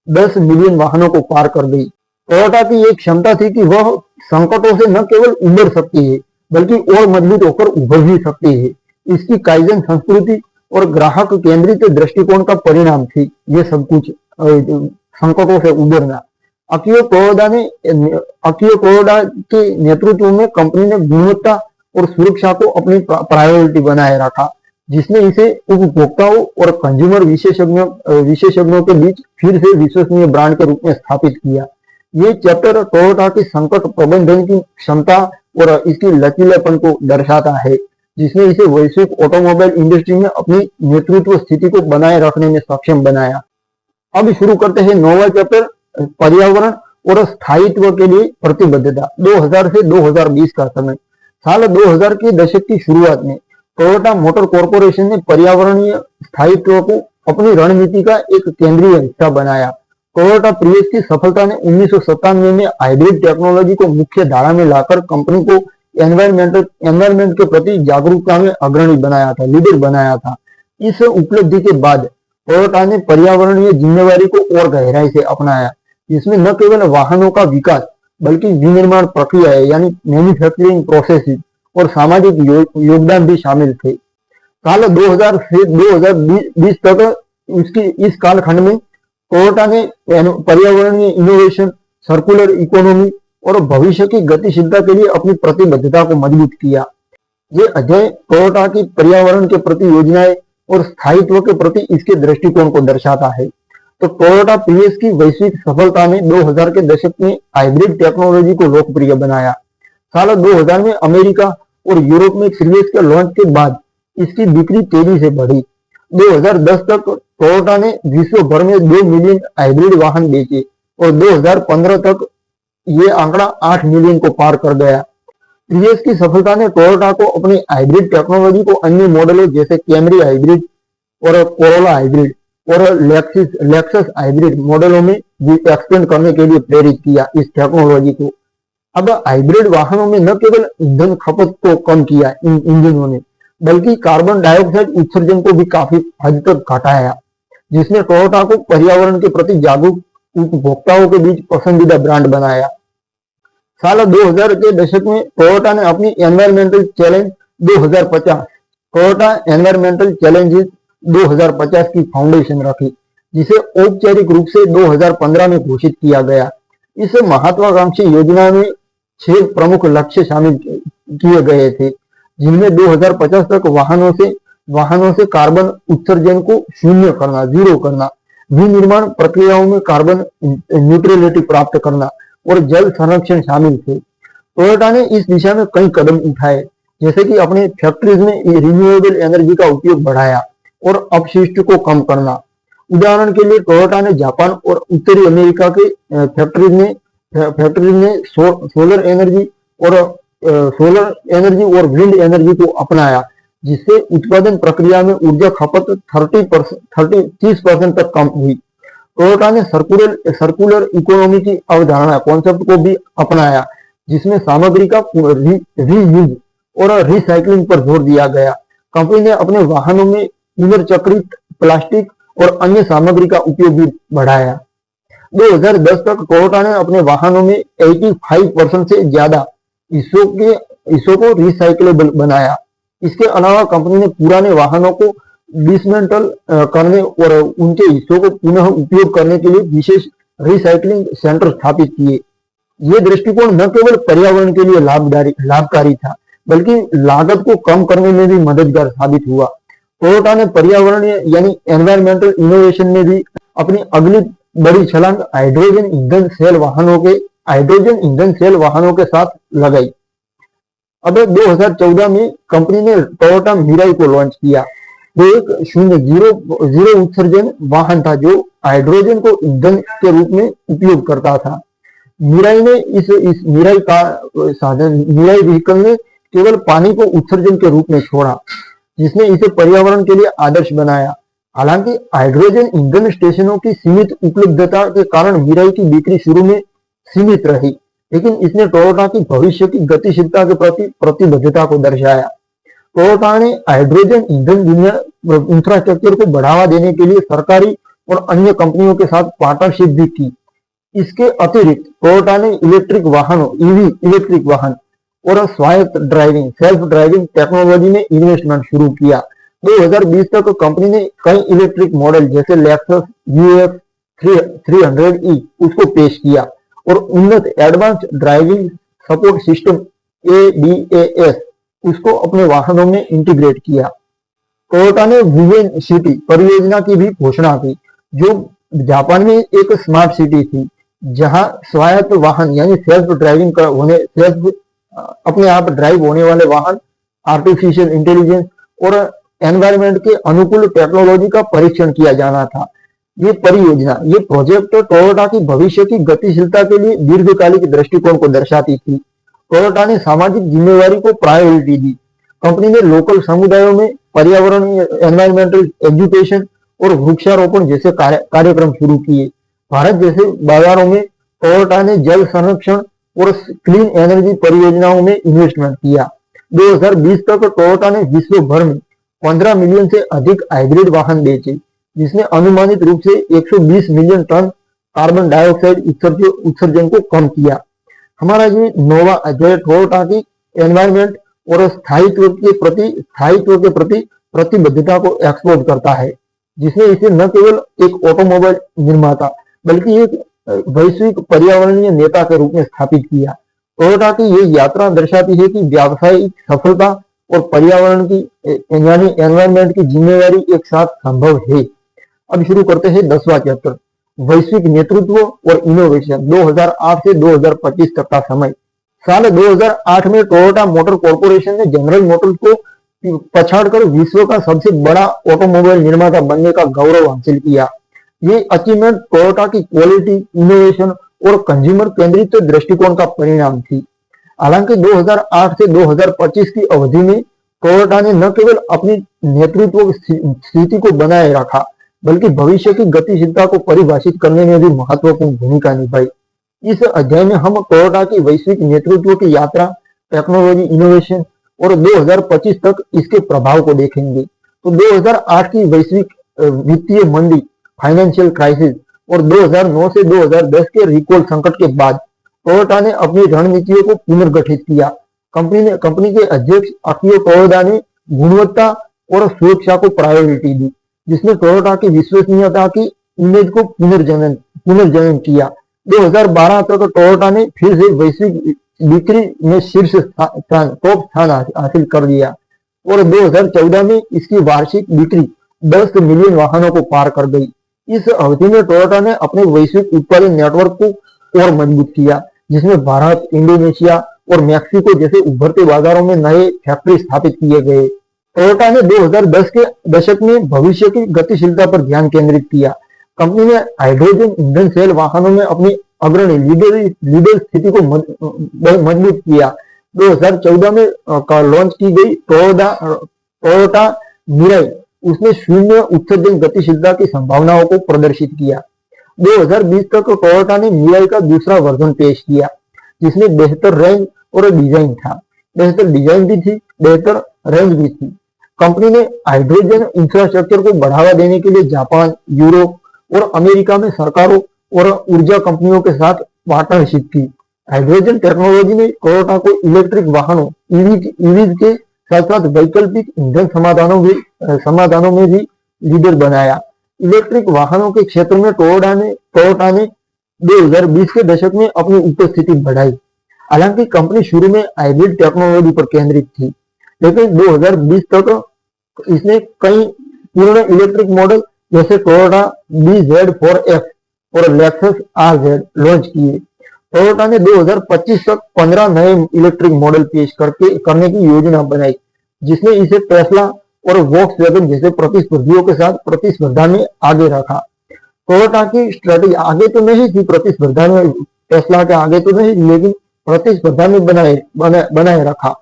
10 मिलियन वाहनों को पार कर गई। टोयोटा की एक क्षमता थी कि वह संकटों से न केवल उबर सकती है, बल्कि और मजबूत होकर उभर भी सकती है। इसकी काइजन संस्कृति और ग्राहक केंद्रित दृष्टिकोण का परिणाम थी ये सब कुछ संकटों से उबरना। अकियो टोयोडा के नेतृत्व में कंपनी ने गुणवत्ता और सुरक्षा को अपनी प्रायोरिटी बनाए रखा, जिसने इसे उपभोक्ताओं और कंज्यूमर विशेषज्ञों के बीच फिर से विश्वसनीय ब्रांड के रूप में स्थापित किया। ये चैप्टर टोयोटा की संकट प्रबंधन की क्षमता और इसकी लचीलेपन को दर्शाता है, जिसने इसे वैश्विक ऑटोमोबाइल इंडस्ट्री में अपनी नेतृत्व स्थिति को बनाए रखने में सक्षम बनाया। अब शुरू करते हैं नौवां चैप्टर, पर्यावरण और स्थायित्व के लिए प्रतिबद्धता। 2000 से 2020 का समय। साल 2000 के दशक की शुरुआत में टोयोटा मोटर कॉर्पोरेशन ने पर्यावरणीय स्थायित्व को अपनी रणनीति का एक केंद्रीय हिस्सा बनाया। टोयोटा प्रियस की सफलता ने 1997 में हाइब्रिड टेक्नोलॉजी को मुख्य धारा में लाकर कंपनी को एनवायरमेंट के प्रति जागरूकता में अग्रणी बनाया था, लीडर बनाया था। इस उपलब्धि के बाद टोयोटा ने पर्यावरणीय जिम्मेवारी को और गहराई से अपनाया, जिसमें न केवल वाहनों का विकास बल्कि विनिर्माण प्रक्रियाएं यानी मैन्युफैक्चरिंग प्रोसेसेस और सामाजिक योगदान भी शामिल थे। साल 2000 से 2020 तक उसकी इस कालखंड में टोयोटा ने पर्यावरणीय इनोवेशन, सर्कुलर इकोनॉमी और भविष्य की गतिशीलता के लिए अपनी प्रतिबद्धता को मजबूत किया। ये अध्ययन टोयोटा की पर्यावरण के प्रति योजनाएं और स्थायित्व के प्रति इसके दृष्टिकोण को दर्शाता है। तो टोयोटा प्रियस की वैश्विक सफलता ने 2000 के दशक में हाइब्रिड टेक्नोलॉजी को लोकप्रिय बनाया। साल 2000 में अमेरिका और यूरोप में प्रियस के लॉन्च के बाद इसकी बिक्री तेजी से बढ़ी। 2010 तक टोयोटा ने विश्व भर में 2 मिलियन हाइब्रिड वाहन बेचे और 2015 तक ये आंकड़ा 8 मिलियन को पार कर गया। प्रियस की सफलता ने टोयोटा को अपनी हाइब्रिड टेक्नोलॉजी को अन्य मॉडलों जैसे कैमरी हाइब्रिड और कोरोला हाइब्रिड और लेक्सस हाइब्रिड मॉडलों में एक्सपेंड करने के लिए प्रेरित किया इस टेक्नोलॉजी को। अब हाइब्रिड वाहनों में न केवल ईंधन खपत को कम किया इंजनों ने, बल्कि कार्बन डाइऑक्साइड उत्सर्जन को भी काफी हद तक घटाया, जिसने टोयोटा को पर्यावरण के प्रति जागरूक उपभोक्ताओं के बीच पसंदीदा ब्रांड बनाया। साल 2000 के दशक में टोयोटा ने अपनी environmental challenge 2050 Toyota environmental challenges 2050 की फाउंडेशन रखी, जिसे औपचारिक रूप से 2015 में घोषित किया गया। इस महत्वाकांक्षी योजना में 6 प्रमुख लक्ष्य शामिल किए गए थे, जिनमें 2050 तक वाहनों से कार्बन उत्सर्जन को शून्य करना, जीरो करना, विनिर्माण प्रक्रियाओं में कार्बन न्यूट्रलिटी प्राप्त करना और जल संरक्षण शामिल थे। टोयोटा ने इस दिशा में कई कदम उठाए, जैसे कि अपने फैक्ट्रीज में रिन्यूएबल एनर्जी का उपयोग बढ़ाया और अपशिष्ट को कम करना। उदाहरण के लिए टोयोटा ने जापान और उत्तरी अमेरिका के फैक्ट्रीज में सोलर एनर्जी और विंड एनर्जी को अपनाया, जिससे उत्पादन प्रक्रिया में ऊर्जा खपत 30% तक कम हुई। टोयोटा ने सर्कुलर इकोनॉमी की अवधारणा कॉन्सेप्ट को भी अपनाया, जिसमें सामग्री का रीयूज और रिसाइकलिंग पर जोर दिया गया। कंपनी ने अपने वाहनों में पुनर्चक्रित प्लास्टिक और अन्य सामग्री का उपयोग भी बढ़ाया। 2010 तक टोयोटा ने अपने वाहनों में 85% से ज्यादा हिस्सों को रिसाइकलेबल बनाया। इसके अलावा कंपनी ने पुराने वाहनों को डिसमेंटल करने और उनके हिस्सों को पुनः उपयोग करने के लिए विशेष रिसाइकलिंग सेंटर स्थापित किए। ये दृष्टिकोण न केवल पर्यावरण के लिए लाभकारी था, बल्कि लागत को कम करने में भी मददगार साबित हुआ। टोयोटा ने पर्यावरण यानी एनवायरमेंटल इनोवेशन में भी अपनी अगली बड़ी छलांग हाइड्रोजन ईंधन सेल वाहनों के साथ लगाई। अब 2014 में कंपनी ने टोयोटा मिराई को लॉन्च किया। वो एक जीरो उत्सर्जन वाहन था जो हाइड्रोजन को ईंधन के रूप में उपयोग करता था। मिराई ने इस मिराई व्हीकल ने केवल पानी को उत्सर्जन के रूप में छोड़ा, जिसने इसे पर्यावरण के लिए आदर्श बनाया। हालांकि हाइड्रोजन ईंधन स्टेशनों की सीमित उपलब्धता के कारण मिराई की बिक्री शुरू में सीमित रही, लेकिन इसने टोयोटा की भविष्य की गतिशीलता के प्रति प्रतिबद्धता को दर्शाया। टोयोटा ने हाइड्रोजन ईंधन इंफ्रास्ट्रक्चर को बढ़ावा देने के लिए सरकारी और अन्य कंपनियों के साथ पार्टनरशिप भी की। इसके अतिरिक्त टोयोटा ने इलेक्ट्रिक वाहन और स्वायत्त सेल्फ ड्राइविंग टेक्नोलॉजी में इन्वेस्टमेंट शुरू किया। 2020 तक कंपनी ने कई इलेक्ट्रिक मॉडल जैसे लेक्सस UF 300e उसको पेश किया और उन्नत advance driving support system ADAS उसको अपने वाहनों में इंटीग्रेट किया। टोयोटा ने वुवेन सिटी परियोजना की भी घोषणा की, जो जापान में एक स्मार्ट सिटी थी, जहां स्वायत्त वाहन यानी अपने आप ड्राइव होने वाले वाहन, आर्टिफिशियल इंटेलिजेंस और एनवायरमेंट के अनुकूल टेक्नोलॉजी का परीक्षण किया जाना था। ये प्रोजेक्ट टोयोटा की भविष्य की गतिशीलता के लिए दीर्घकालिक दृष्टिकोण को दर्शाती थी। टोयोटा ने सामाजिक जिम्मेवारी को प्रायोरिटी दी। कंपनी ने लोकल समुदायों में पर्यावरण, एनवायरमेंटल एजुकेशन और वृक्षारोपण जैसे कार्यक्रम शुरू किए। भारत जैसे बाजारों में टोयोटा ने जल संरक्षण और क्लीन एनर्जी परियोजनाओं में इन्वेस्टमेंट किया। 2020 तक टोयोटा ने विश्व भर में 15 मिलियन से अधिक हाइब्रिड वाहन बेचे, जिसने अनुमानित रूप से 120 मिलियन टन कार्बन डाइऑक्साइड उत्सर्जन को कम किया। हमारा ये नोवा जो टोयोटा की एनवायरमेंट और स्थायित्व के प्रति प्रतिबद्धता को एक्सपोज करता है, जिसने इसे न केवल एक ऑटोमोबाइल निर्माता बल्कि एक वैश्विक पर्यावरणीय नेता के रूप में स्थापित किया। टोयोटा की ये यात्रा दर्शाती है कि व्यावसायिक सफलता और पर्यावरण की यानी एनवायरमेंट की जिम्मेदारी एक साथ संभव है। अब शुरू करते हैं 10वां चैप्टर, वैश्विक नेतृत्व और इनोवेशन 2008 से 2025 तक का समय। साल 2008 में टोयोटा मोटर कॉर्पोरेशन ने जनरल मोटर्स को पछाड़कर विश्व का सबसे बड़ा ऑटोमोबाइल निर्माता बनने का गौरव हासिल किया। ये अचीवमेंट टोयोटा की क्वालिटी, इनोवेशन और कंज्यूमर केंद्रित दृष्टिकोण का परिणाम थी। हालांकि 2008 से 2025 की अवधि में टोयोटा ने न केवल अपनी नेतृत्व स्थिति को बनाए रखा, बल्कि भविष्य की गतिशीलता को परिभाषित करने में भी महत्वपूर्ण भूमिका निभाई। इस अध्याय में हम टोयोटा की वैश्विक नेतृत्व की यात्रा, टेक्नोलॉजी, इनोवेशन और 2025 तक इसके प्रभाव को देखेंगे। तो 2008 की वैश्विक वित्तीय मंदी, फाइनेंशियल क्राइसिस और 2009 से 2010 के रिकॉल संकट के बाद टोयोटा ने अपनी रणनीतियों को पुनर्गठित किया। कंपनी के अध्यक्ष अकियो टोयोडा ने गुणवत्ता और सुरक्षा को प्रायोरिटी दी, जिसने टोयोटा की विश्वसनीयता की इमेज को पुनर्जनन किया। 2012 तक टोयोटा ने फिर से वैश्विक बिक्री में शीर्ष टॉप स्थान हासिल कर लिया और 2014 में इसकी वार्षिक बिक्री 10 मिलियन वाहनों को पार कर गई। इस अवधि में टोयोटा ने अपने वैश्विक उत्पादन नेटवर्क को और मजबूत किया, जिसमें भारत, इंडोनेशिया और मैक्सिको जैसे उभरते बाजारों में नए फैक्ट्री स्थापित किए गए। टोयोटा ने 2010 के दशक में भविष्य की गतिशीलता पर ध्यान केंद्रित किया। कंपनी ने हाइड्रोजन ईंधन सेल वाहनों में अपनी अग्रणी लीडर स्थिति को मजबूत किया। 2014 में लॉन्च की गई टोयोटा मिराई उसने शून्य उत्सर्जन गतिशीलता की संभावनाओं को प्रदर्शित किया। 2020 तक टोयोटा ने मिराई का दूसरा वर्जन पेश किया, जिसमें बेहतर रेंज और डिजाइन था। बेहतर डिजाइन भी थी, बेहतर रेंज भी थी। कंपनी ने हाइड्रोजन इंफ्रास्ट्रक्चर को बढ़ावा देने के लिए जापान, यूरोप और अमेरिका में सरकारों और ऊर्जा कंपनियों के साथ पार्टनरशिप की। हाइड्रोजन टेक्नोलॉजी ने टोयोटा को इलेक्ट्रिक वाहनों ईवीज के साथ साथ वैकल्पिक ईंधन समाधानों में भी लीडर बनाया। इलेक्ट्रिक वाहनों के क्षेत्र में टोयोटा ने 2020 के दशक में अपनी उपस्थिति बढ़ाई। हालांकि कंपनी शुरू में हाइब्रिड टेक्नोलॉजी पर केंद्रित थी, लेकिन 2020 तक इसने कई पूर्ण इलेक्ट्रिक मॉडल जैसे टोयोटा BZ4X और लेक्सस RZ लॉन्च किए। टोयोटा ने 2025 तक 15 नए इलेक्ट्रिक मॉडल पेश करने की योजना बनाई, जिसने इसे टेस्ला और वॉक्सवैगन जैसे प्रतिस्पर्धियों के साथ प्रतिस्पर्धा में आगे रखा। टोयोटा की स्ट्रेटेजी आगे तो नहीं थी, प्रतिस्पर्धा में टेस्ला के आगे तो नहीं, लेकिन प्रतिस्पर्धा में बनाए रखा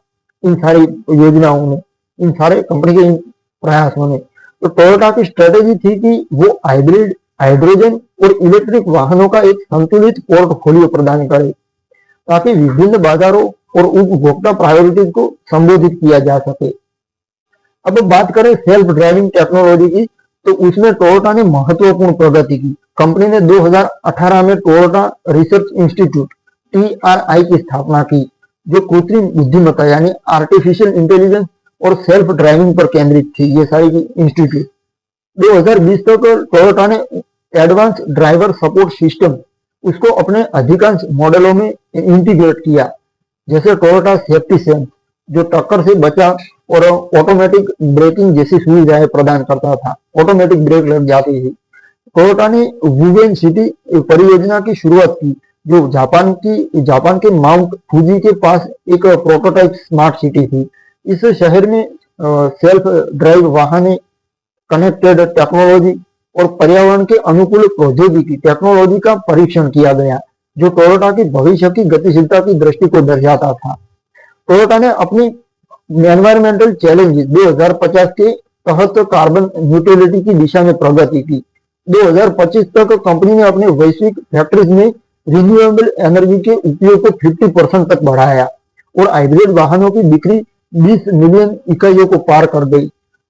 इन सारी योजनाओं ने, इन सारे कंपनी के इन प्रयासों ने। तो टोयोटा की स्ट्रेटेजी थी कि वो हाइब्रिड, हाइड्रोजन और इलेक्ट्रिक वाहनों का एक संतुलित पोर्टफोलियो प्रदान करे, ताकि विभिन्न बाजारों और उपभोक्ता प्रायोरिटीज को संबोधित किया जा सके। अब बात करें सेल्फ ड्राइविंग टेक्नोलॉजी की, तो उसमें टोयोटा ने महत्वपूर्ण प्रगति की। कंपनी ने 2018 में टोयोटा रिसर्च इंस्टीट्यूट TRI की स्थापना की, जो कृत्रिम बुद्धिमत्ता यानी आर्टिफिशियल इंटेलिजेंस और सेल्फ ड्राइविंग पर केंद्रित थी। ये सारी इंस्टीट्यूट 2020 तक टोयोटा ने एडवांस ड्राइवर सपोर्ट सिस्टम उसको अपने अधिकांश मॉडलों में इंटीग्रेट किया, जैसे टोयोटा सेफ्टी सेंस जो टक्कर से बचाव और ऑटोमेटिक ब्रेकिंग जैसी सुविधाएं प्रदान करता था। ऑटोमेटिक ब्रेक लग जाती थी। टोयोटा ने वुवेन सिटी परियोजना की शुरुआत की, जो जापान के माउंट फूजी के पास एक प्रोटोटाइप स्मार्ट सिटी थी। इस शहर में सेल्फ ड्राइव वाहन, कनेक्टेड टेक्नोलॉजी और पर्यावरण के अनुकूल प्रौद्योगिकी टेक्नोलॉजी का परीक्षण किया गया, जो टोयोटा की भविष्य की गतिशीलता की दृष्टि को दर्शाता था। टोयोटा ने अपनी एनवायरमेंटल चैलेंज 2050 के तहत कार्बन न्यूट्रलिटी की दिशा में प्रगति की। 2025 तक कंपनी ने अपने वैश्विक फैक्ट्रीज में रिन्यूएबल एनर्जी के उपयोग को 50% तक बढ़ाया और हाइब्रिड वाहनों की बिक्री 20 मिलियन इकाइयों को पार कर गई।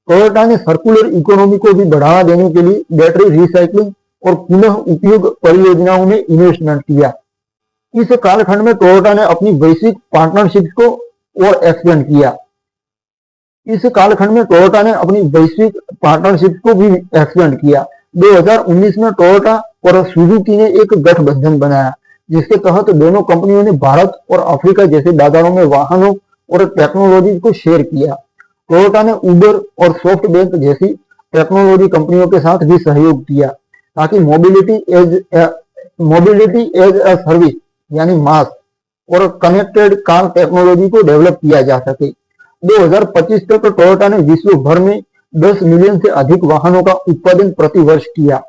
टोयोटा ने सर्कुलर इकोनॉमी को भी बढ़ावा देने के लिए बैटरी रिसाइकलिंग और पुनः उपयोग परियोजनाओं में इन्वेस्टमेंट किया। इस कालखंड में टोयोटा ने अपनी वैश्विक पार्टनरशिप को और एक्सपेंड किया। इस कालखंड में टोयोटा ने अपनी वैश्विक पार्टनरशिप को भी एक्सपेंड किया। 2019 में टोयोटा और सुजुकी ने एक गठबंधन बनाया, जिसके तहत दोनों कंपनियों ने भारत और अफ्रीका जैसे बाजारों में वाहनों और टेक्नोलॉजी को शेयर किया। टोयोटा ने उबर और सॉफ्टबैंक जैसी टेक्नोलॉजी कंपनियों के साथ भी सहयोग किया, ताकि मोबिलिटी एज ए सर्विस यानी मास और कनेक्टेड कार टेक्नोलॉजी को डेवलप किया जा सके। 2025 तक टोयोटा ने विश्व भर में 10 मिलियन से अधिक वाहनों का उत्पादन प्रति वर्ष किया।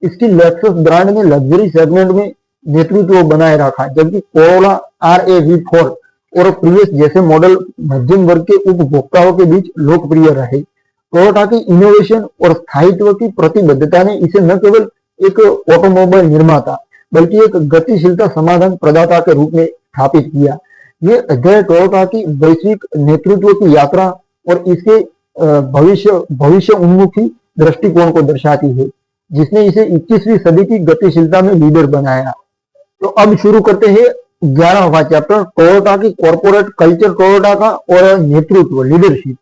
इसकी लेक्सस ब्रांड ने लग्जरी सेगमेंट में नेतृत्व बनाए रखा, जबकि कोरोला RAV4 और प्रियस जैसे मॉडल मध्यम वर्ग के उपभोक्ताओं के बीच लोकप्रिय रहे। टोयोटा की इनोवेशन और स्थायित्व की प्रतिबद्धता ने इसे न केवल एक ऑटोमोबाइल निर्माता बल्कि एक गतिशीलता समाधान प्रदाता के रूप में स्थापित किया। ये अध्याय टोयोटा की वैश्विक नेतृत्व की यात्रा और इसके भविष्य उन्मुखी दृष्टिकोण को दर्शाती है, जिसने इसे 21वीं सदी की गतिशीलता में लीडर बनाया। तो अब शुरू करते हैं 11वां चैप्टर, टोयोटा की कॉर्पोरेट कल्चर, टोयोटा का और नेतृत्व लीडरशिप।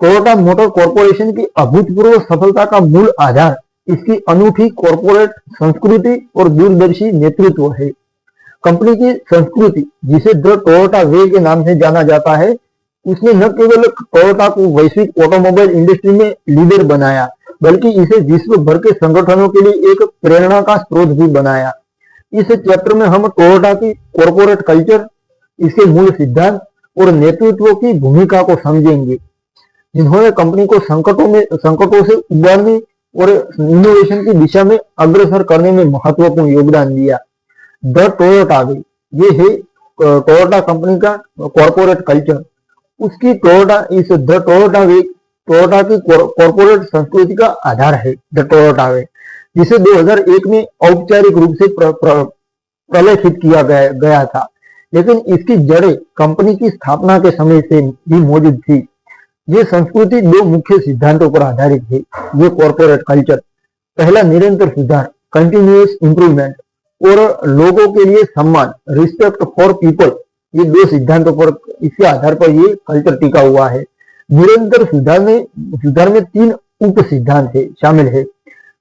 टोयोटा मोटर कॉर्पोरेशन की अभूतपूर्व सफलता का मूल आधार इसकी अनूठी कॉर्पोरेट संस्कृति और दूरदर्शी नेतृत्व है। कंपनी की संस्कृति, जिसे द टोयोटा वे के नाम से जाना जाता है, उसने न केवल टोयोटा को वैश्विक ऑटोमोबाइल इंडस्ट्री में लीडर बनाया, बल्कि इसे विश्व भर के संगठनों के लिए एक प्रेरणा का स्रोत भी बनाया। इस चैप्टर में हम टोयोटा की कॉर्पोरेट कल्चर, इसके मूल सिद्धांत और नेतृत्व की भूमिका को समझेंगे, जिन्होंने कंपनी को संकटों से उबारने और इनोवेशन की दिशा में अग्रसर करने में महत्वपूर्ण योगदान दिया। द टोयोटा वे, ये है टोयोटा कंपनी का कॉर्पोरेट कल्चर। उसकी द टोयोटा वे टोयोटा की कॉर्पोरेट संस्कृति का आधार है। द टोयोटा वे, जिसे 2001 में औपचारिक रूप से प्रलेखित किया गया था, लेकिन इसकी जड़ें कंपनी की स्थापना के समय से भी मौजूद थी। ये संस्कृति दो मुख्य सिद्धांतों पर आधारित है। ये कॉर्पोरेट कल्चर, पहला निरंतर सुधार, कंटिन्यूअस इंप्रूवमेंट, और लोगों के लिए सम्मान, रिस्पेक्ट फॉर पीपल, ये दो सिद्धांतों पर, इसके आधार पर ये कल्चर टिका हुआ है। निरंतर सुधार में 3 उप सिद्धांत शामिल है।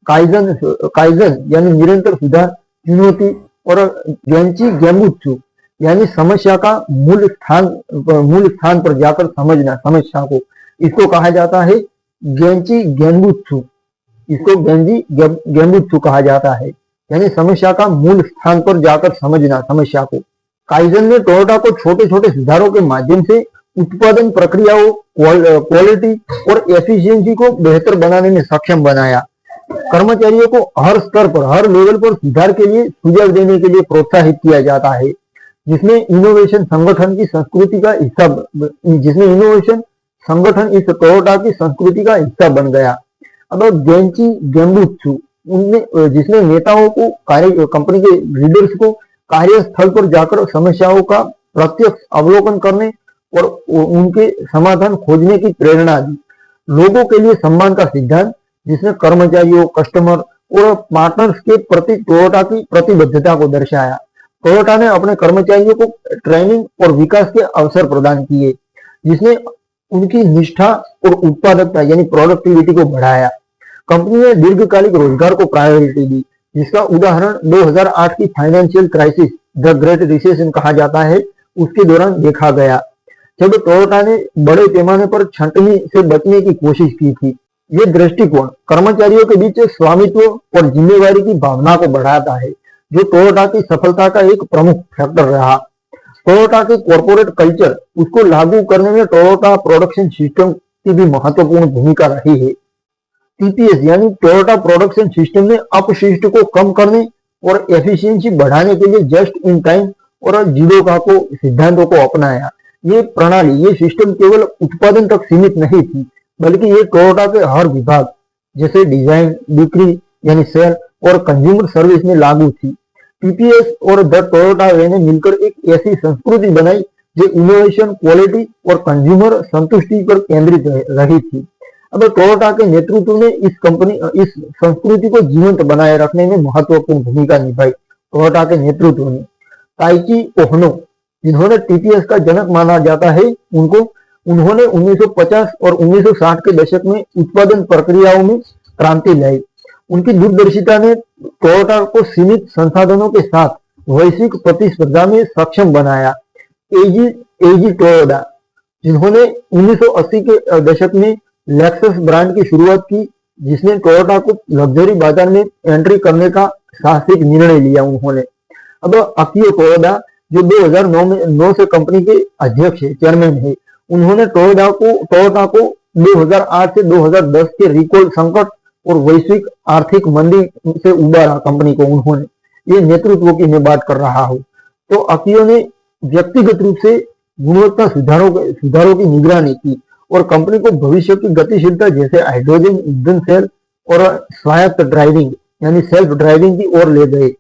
काइजन यानी निरंतर सुधार, चुनौती, और गेंची गेम्बुत्सु यानी समस्या का मूल स्थान पर जाकर समझना, समस्या को, इसको कहा जाता है गेंची गेम्बुत्सु। इसको गेंजी गेम्बुत्सु कहा जाता है, यानी समस्या का मूल स्थान पर जाकर समझना, समस्या को। काइजन ने टोयोटा को छोटे छोटे सुधारों के माध्यम से उत्पादन प्रक्रियाओं, क्वालिटी और एफिशिएंसी को बेहतर बनाने में सक्षम बनाया। कर्मचारियों को हर स्तर पर, हर लेवल पर सुधार के लिए सुझाव देने के लिए प्रोत्साहित किया जाता है, जिसमें इनोवेशन संगठन की संस्कृति का हिस्सा, इस टोयोटा की संस्कृति का हिस्सा बन गया। अब गेंची गेम्बुत्सु, जिसने नेताओं को, कंपनी के लीडर्स को कार्यस्थल पर जाकर समस्याओं का प्रत्यक्ष अवलोकन करने और उनके समाधान खोजने की प्रेरणा दी। लोगों के लिए सम्मान का सिद्धांत, जिसने कर्मचारियों, कस्टमर और पार्टनर्स के प्रति टोयोटा की प्रतिबद्धता को दर्शाया। टोयोटा ने अपने कर्मचारियों को ट्रेनिंग और विकास के अवसर प्रदान किए, जिसने उनकी निष्ठा और उत्पादकता यानी प्रोडक्टिविटी को बढ़ाया। कंपनी ने दीर्घकालिक रोजगार को प्रायोरिटी दी, जिसका उदाहरण 2008 की financial crisis, the great recession कहा जाता है, उसके दौरान देखा गया, जब टोयोटा ने बड़े पैमाने पर छंटनी से बचने की कोशिश की थी। ये दृष्टिकोण कर्मचारियों के बीच स्वामित्व और जिम्मेवारी की भावना को बढ़ाता है, जो टोयोटा की सफलता का एक प्रमुख फैक्टर रहा। टोयोटा के कॉर्पोरेट कल्चर, उसको लागू करने में टोयोटा प्रोडक्शन सिस्टम की भी महत्वपूर्ण भूमिका रही है। TPS यानी टोयोटा प्रोडक्शन सिस्टम ने अपशिष्ट को कम करने और एफिशिएंसी बढ़ाने के लिए जस्ट इन टाइम और जिडोका को सिद्धांतों को अपनाया। ये प्रणाली, ये सिस्टम केवल उत्पादन तक सीमित नहीं थी, बल्कि ये टोयोटा के हर विभाग जैसे डिजाइन, बिक्री यानी सेल और कंज्यूमर सर्विस में लागू थी। TPS और द टोयोटा वे ने मिलकर एक ऐसी संस्कृति बनाई जो इनोवेशन, क्वालिटी और कंज्यूमर संतुष्टि पर केंद्रित रही थी। अब टोयोटा के नेतृत्व ने इस संस्कृति को जीवंत बनाए रखने में महत्वपूर्ण भूमिका निभाई। टोयोटा के नेतृत्व ने ताइची ओहनो, जिन्होंने टीपीएस का जनक माना जाता है, उन्होंने 1950 और 1960 के दशक में उत्पादन प्रक्रियाओं में क्रांति लाई। उनकी दूरदर्शिता ने टोयोटा को सीमित संसाधनों के साथ वैश्विक प्रतिस्पर्धा में सक्षम बनाया। एजी टोयोटा, जिन्होंने 1980 के दशक में लेक्सस ब्रांड की शुरुआत की, जिसने टोयोटा को लग्जरी बाजार में एंट्री करने का साहसिक निर्णय लिया उन्होंने। अब अकियो टोयोटा, जो 2009 से कंपनी के अध्यक्ष है, चेयरमैन है, उन्होंने टोयोटा को 2008 से 2010 के रिकॉल संकट और वैश्विक आर्थिक मंदी से उबारा कंपनी को उन्होंने। ये नेतृत्व की मैं बात कर रहा हूँ। तो अकियो ने व्यक्तिगत रूप से गुणवत्ता सुधारों की निगरानी की और कंपनी को भविष्य की गतिशीलता जैसे हाइड्रोजन ईंधन सेल और स्वायत्त ड्राइविंग यानी सेल्फ ड्राइविंग की ओर ले गए।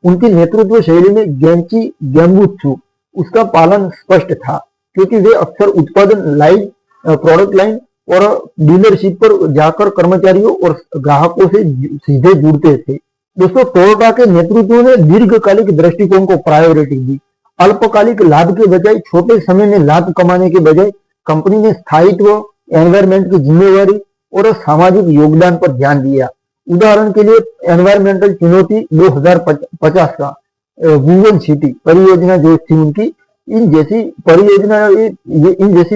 उनकी नेतृत्व शैली में गेंची गेम्बुत्सु उसका पालन स्पष्ट था, क्योंकि वे अक्सर उत्पादन लाइन, प्रोडक्ट लाइन और डीलरशिप पर जाकर कर्मचारियों और ग्राहकों से सीधे जुड़ते थे। दोस्तों, टोयोटा के नेतृत्व ने दीर्घकालिक दृष्टिकोण को प्रायोरिटी दी। अल्पकालिक लाभ के बजाय, छोटे समय में लाभ कमाने के बजाय कंपनी ने स्थायित्व, एनवायरमेंट की जिम्मेवारी और सामाजिक योगदान पर ध्यान दिया। उदाहरण के लिए एनवायरमेंटल चुनौती 2050 का वुवन सिटी परियोजना जो थी उनकी, इन जैसी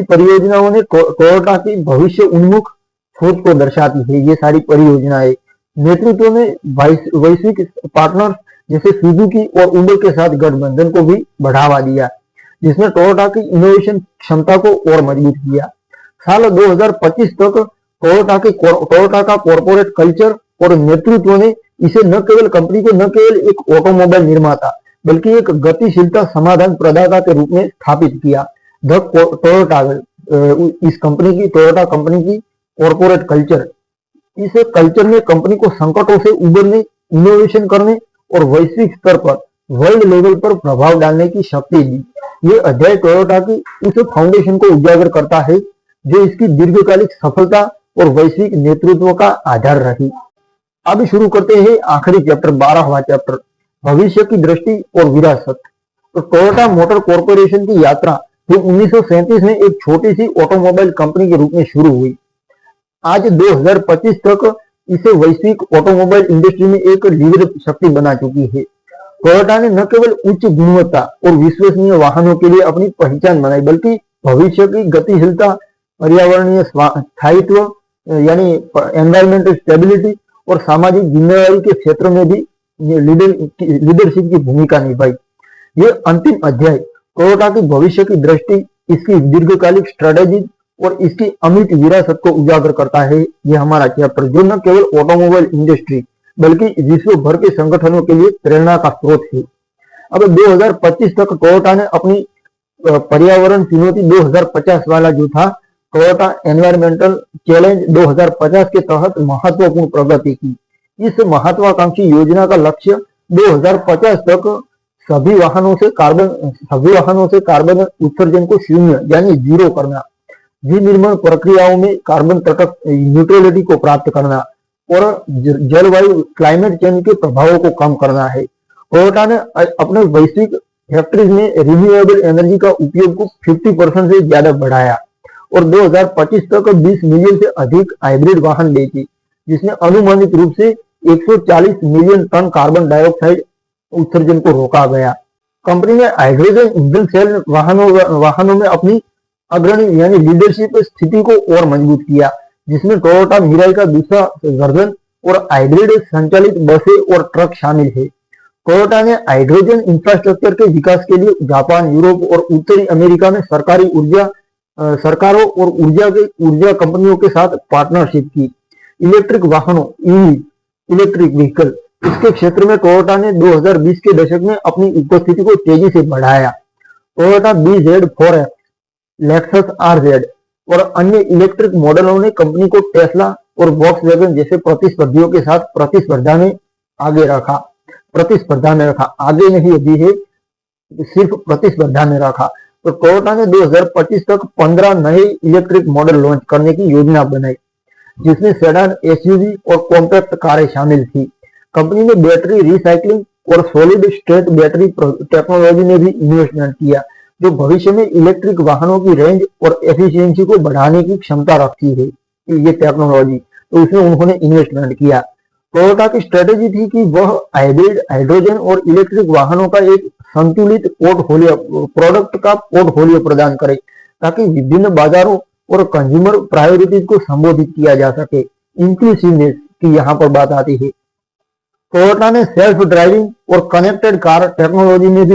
परियोजनाओं ने टोयोटा की भविष्य उन्मुख सोच को दर्शाती है। ये सारी परियोजनाएं नेतृत्व में वैश्विक पार्टनर्स जैसे सुजुकी और उबर के साथ गठबंधन को भी बढ़ावा दिया, जिसने टोयोटा की इनोवेशन क्षमता को और मजबूत किया। साल 2025 तक टोयोटा का कॉर्पोरेट कल्चर और नेतृत्व ने इसे कंपनी को न केवल एक ऑटोमोबाइल निर्माता बल्कि एक गतिशीलता समाधान प्रदाता के रूप में स्थापित किया। टोयोटा कंपनी की कॉर्पोरेट कल्चर, इस कल्चर ने कंपनी को संकटों से उबरने, इनोवेशन करने और वैश्विक स्तर पर वर्ल्ड लेवल पर प्रभाव डालने की शक्ति दी। ये अध्याय टोयोटा की उस फाउंडेशन को उजागर करता है जो इसकी दीर्घकालिक सफलता और वैश्विक नेतृत्व का आधार रही। अब शुरू करते हैं आखिरी चैप्टर, 12वां चैप्टर, भविष्य की दृष्टि और विरासत। तो टोयोटा मोटर कॉर्पोरेशन की यात्रा जो 1937 में एक छोटी सी ऑटोमोबाइल कंपनी के रूप में शुरू हुई, आज 2025 तक इसे वैश्विक ऑटोमोबाइल इंडस्ट्री में एक लीडर शक्ति बना चुकी है। टोयोटा ने न केवल उच्च गुणवत्ता और विश्वसनीय वाहनों के लिए अपनी पहचान बनाई, बल्कि भविष्य की गतिशीलता, पर्यावरणीय स्थायित्व यानी एनवायरमेंटल स्टेबिलिटी और सामाजिक जिम्मेवारी के क्षेत्र में भी लीडरशिप की भूमिका निभाई। ये अंतिम अध्याय टोयोटा की भविष्य की दृष्टि, इसकी दीर्घकालिक स्ट्रेटेजी और इसकी अमिट विरासत को उजागर करता है। ये हमारा चैप्टर जो न केवल ऑटोमोबाइल इंडस्ट्री बल्कि विश्व भर के संगठनों के लिए प्रेरणा का स्रोत है। अब 2025 तक टोयोटा ने अपनी पर्यावरण चुनौती 2050 वाला जो था टोयोटा एनवायरमेंटल चैलेंज 2050 के तहत महत्वपूर्ण प्रगति की। इस महत्वाकांक्षी योजना का लक्ष्य 2050 तक सभी वाहनों से कार्बन उत्सर्जन को शून्य यानी जीरो करना, विनिर्माण प्रक्रियाओं में कार्बन तटस्थ न्यूट्रलिटी को प्राप्त करना और जलवायु क्लाइमेट चेंज के प्रभावों को कम करना है। टोयोटा ने अपने वैश्विक फैक्ट्रीज में रिन्यूएबल एनर्जी का उपयोग को 50% से ज्यादा बढ़ाया और 2025 तक 20 मिलियन से अधिक हाइब्रिड वाहन बेचे, जिसमें अनुमानित रूप से 140 मिलियन टन कार्बन डाइऑक्साइड उत्सर्जन को रोका गया। कंपनी ने हाइड्रोजन ईंधन सेल वाहनों में अपनी अग्रणी यानी लीडरशिप स्थिति को और मजबूत किया, जिसमें टोयोटा मिराई का दूसरा वर्जन और हाइब्रिड संचालित बसें और ट्रक शामिल है। टोयोटा ने हाइड्रोजन इंफ्रास्ट्रक्चर के विकास के लिए जापान, यूरोप और उत्तरी अमेरिका में सरकारों और ऊर्जा कंपनियों के साथ पार्टनरशिप की। इलेक्ट्रिक वाहनों इलेक्ट्रिक व्हीकल, इसके क्षेत्र में टोयोटा ने 2020 के दशक में अपनी उपस्थिति को तेजी से बढ़ाया। टोयोटा BZ4X, लेक्सस RZ और अन्य इलेक्ट्रिक मॉडलों ने कंपनी को टेस्ला और वॉक्सवैगन जैसे प्रतिस्पर्धियों के साथ प्रतिस्पर्धा में रखा। आगे नहीं अभी है, सिर्फ प्रतिस्पर्धा में रखा। तो टोयोटा ने 2025 तक 15 नए इलेक्ट्रिक मॉडल लॉन्च करने की योजना बनाई। जिसमें सेडान, एसयूवी और कॉम्पैक्ट कारें शामिल थी। कंपनी ने बैटरी रिसाइकलिंग और सॉलिड स्टेट बैटरी टेक्नोलॉजी में भी इन्वेस्टमेंट किया, जो भविष्य में इलेक्ट्रिक वाहनों की रेंज और एफिशिएंसी को बढ़ाने की क्षमता रखती है। ये टेक्नोलॉजी, तो उसमें उन्होंने इन्वेस्टमेंट किया। टोयोटा की स्ट्रेटेजी थी कि वह हाइब्रिड, हाइड्रोजन और इलेक्ट्रिक वाहनों का एक संतुलित प्रोडक्ट का पोर्टफोलियो प्रदान करे, ताकि विभिन्न बाजारों और कंज्यूमर प्रायोरिटीज को संबोधित किया जा सके। इंक्लूसिवनेस की यहाँ पर बात आती है। टोयोटा ने सेल्फ ड्राइविंग और कनेक्टेड कार टेक्नोलॉजी में भी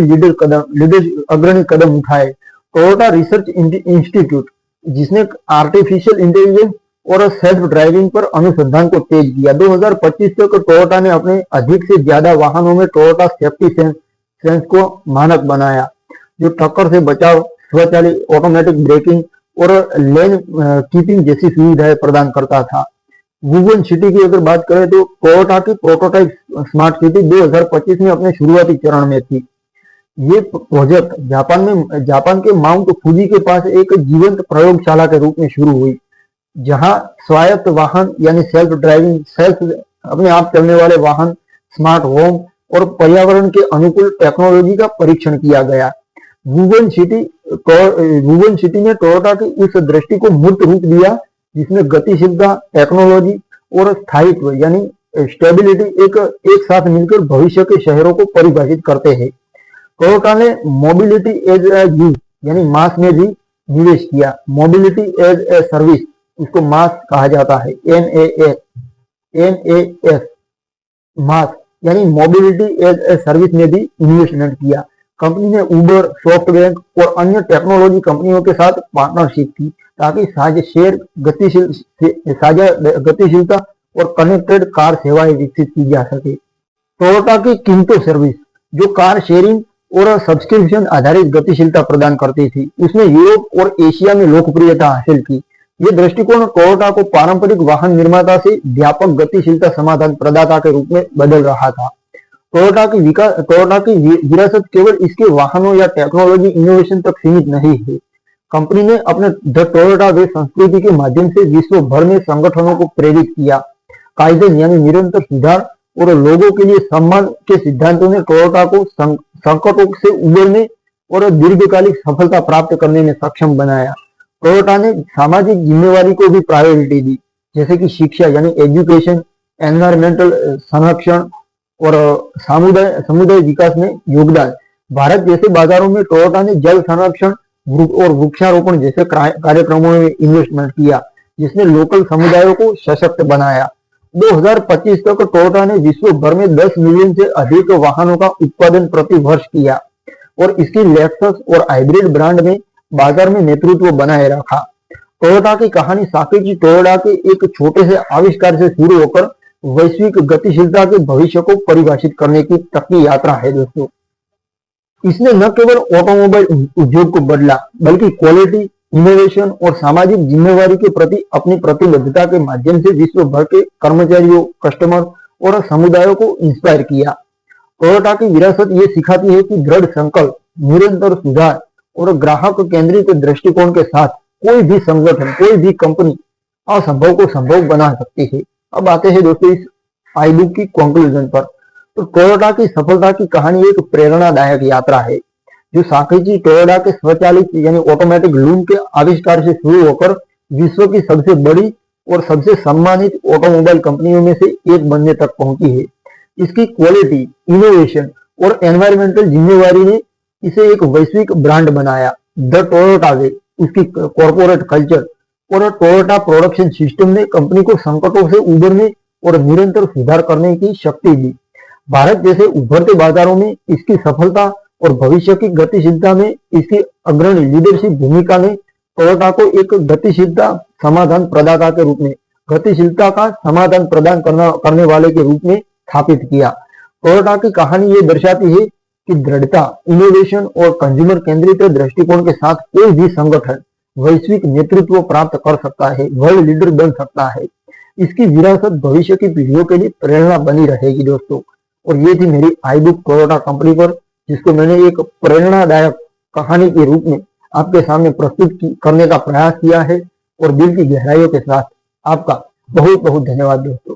अग्रणी कदम उठाए। टोयोटा रिसर्च इंस्टीट्यूट, जिसने आर्टिफिशियल इंटेलिजेंस और सेल्फ ड्राइविंग पर अनुसंधान को तेज किया। 2025 तक टोयोटा ने अपने अधिक से ज्यादा वाहनों में टोयोटा सेफ्टी सेंस को मानक बनाया, जो टक्कर से बचाव, स्वचालित ऑटोमेटिक ब्रेकिंग और लेन कीपिंग जैसी सुविधाएं प्रदान करता था। वुवन सिटी की अगर बात करें तो टोयोटा की प्रोटोटाइप स्मार्ट सिटी 2025 में अपने शुरुआती चरण में थी। ये प्रोजेक्ट जापान के माउंट फूजी के पास एक जीवंत प्रयोगशाला के रूप में शुरू हुई, जहां स्वायत्त वाहन यानी सेल्फ ड्राइविंग, अपने आप चलने वाले वाहन, स्मार्ट होम और पर्यावरण के अनुकूल टेक्नोलॉजी का परीक्षण किया गया। वुवन सिटी ने टोयोटा की उस दृष्टि को मूर्त रूप दिया, जिसमें गतिशीलता, टेक्नोलॉजी और स्थायित्व यानी स्टेबिलिटी एक साथ मिलकर भविष्य के शहरों को परिभाषित करते हैं। टोयोटा ने मोबिलिटी एज ए यूज यानी मास में भी निवेश किया। मोबिलिटी एज ए सर्विस, इसको मास कहा जाता है, MAS, मास यानी मोबिलिटी एज ए सर्विस में भी इन्वेस्टमेंट किया। कंपनी ने उबर, सॉफ्टबैंक और अन्य टेक्नोलॉजी कंपनियों के साथ पार्टनरशिप की, ताकि साझा गतिशीलता और कनेक्टेड कार सेवाएं विकसित की जा सके। टोयोटा की किंटो सर्विस, जो कार शेयरिंग और सब्सक्रिप्शन आधारित गतिशीलता प्रदान करती थी, उसने यूरोप और एशिया में लोकप्रियता हासिल की। ये दृष्टिकोण टोयोटा को पारंपरिक वाहन निर्माता से व्यापक गतिशीलता समाधान प्रदाता के रूप में बदल रहा था। टोयोटा की विरासत केवल इसके वाहनों या टेक्नोलॉजी इनोवेशन तक सीमित नहीं है। कंपनी ने अपने द टोयोटा वे संस्कृति के माध्यम से विश्व भर में संगठनों को प्रेरित किया। काइदेन यानी निरंतर सुधार और लोगों के लिए सम्मान के सिद्धांतों ने टोयोटा को संकटों से उबरने और दीर्घकालिक सफलता प्राप्त करने में सक्षम बनाया। टोयोटा ने सामाजिक जिम्मेवारी को भी प्रायोरिटी दी, जैसे कि शिक्षा यानी एजुकेशन, एनवायरमेंटल संरक्षण और समुदाय विकास में योगदान। भारत जैसे बाजारों में टोयोटा ने जल संरक्षण और वृक्षारोपण जैसे कार्यक्रमों में इन्वेस्टमेंट किया, जिसने लोकल समुदायों को सशक्त बनाया। 2025 तक टोयोटा ने विश्व भर में 10 मिलियन से अधिक वाहनों का उत्पादन प्रति वर्ष किया और इसकी लेक्सस और हाइब्रिड ब्रांड में बाजार में नेतृत्व बनाए रखा। टोयोटा की कहानी साकेची टोयोटा के एक छोटे से आविष्कार से शुरू होकर वैश्विक गतिशीलता के भविष्य को परिभाषित करने की तक की यात्रा है। दोस्तों, इसने न केवल ऑटोमोबाइल उद्योग को बदला, बल्कि क्वालिटी, इनोवेशन और सामाजिक जिम्मेवारी के प्रति अपनी प्रतिबद्धता के माध्यम से विश्व भर के कर्मचारियों, कस्टमर और समुदायों को इंस्पायर किया। टोयोटा की विरासत ये सिखाती है कि दृढ़ संकल्प, निरंतर सुधार और ग्राहक केंद्रित दृष्टिकोण के साथ कोई भी संगठन, कोई भी कंपनी असंभव को संभव बना सकती है। अब आते हैं दोस्तों इस आई बुक की कंक्लूजन पर। तो टोयोटा की सफलता की कहानी एक प्रेरणादायक यात्रा है, जो साकेची टोयोटा के स्वचालित यानी ऑटोमेटिक लूम के आविष्कार से शुरू होकर विश्व की सबसे बड़ी और सबसे सम्मानित ऑटोमोबाइल कंपनियों में से एक बनने तक पहुंची है। इसकी क्वालिटी, इनोवेशन और एनवायरमेंटल जिम्मेवारी ने इसे एक वैश्विक ब्रांड बनाया। द टोयोटा वे, उसकी कॉर्पोरेट कल्चर और टोयोटा प्रोडक्शन सिस्टम ने कंपनी को संकटों से उबरने और निरंतर सुधार करने की शक्ति दी। भारत जैसे उभरते बाजारों में इसकी सफलता और भविष्य की गतिशीलता में इसकी अग्रणी लीडरशिप भूमिका ने टोयोटा को एक गतिशीलता समाधान प्रदाता के रूप में, गतिशीलता का समाधान प्रदान करने वाले के रूप में स्थापित किया। टोयोटा की कहानी ये दर्शाती है कि दृढ़ता, इनोवेशन और कंज्यूमर केंद्रित दृष्टिकोण के साथ कोई भी संगठन वैश्विक नेतृत्व प्राप्त कर सकता है, वर्ल्ड लीडर बन सकता है। इसकी विरासत भविष्य की पीढ़ियों के लिए प्रेरणा बनी रहेगी दोस्तों। और ये थी मेरी आई बुक टोयोटा कंपनी पर, जिसको मैंने एक प्रेरणादायक कहानी के रूप में आपके सामने प्रस्तुत करने का प्रयास किया है और दिल की गहराइयों के साथ आपका बहुत बहुत धन्यवाद दोस्तों।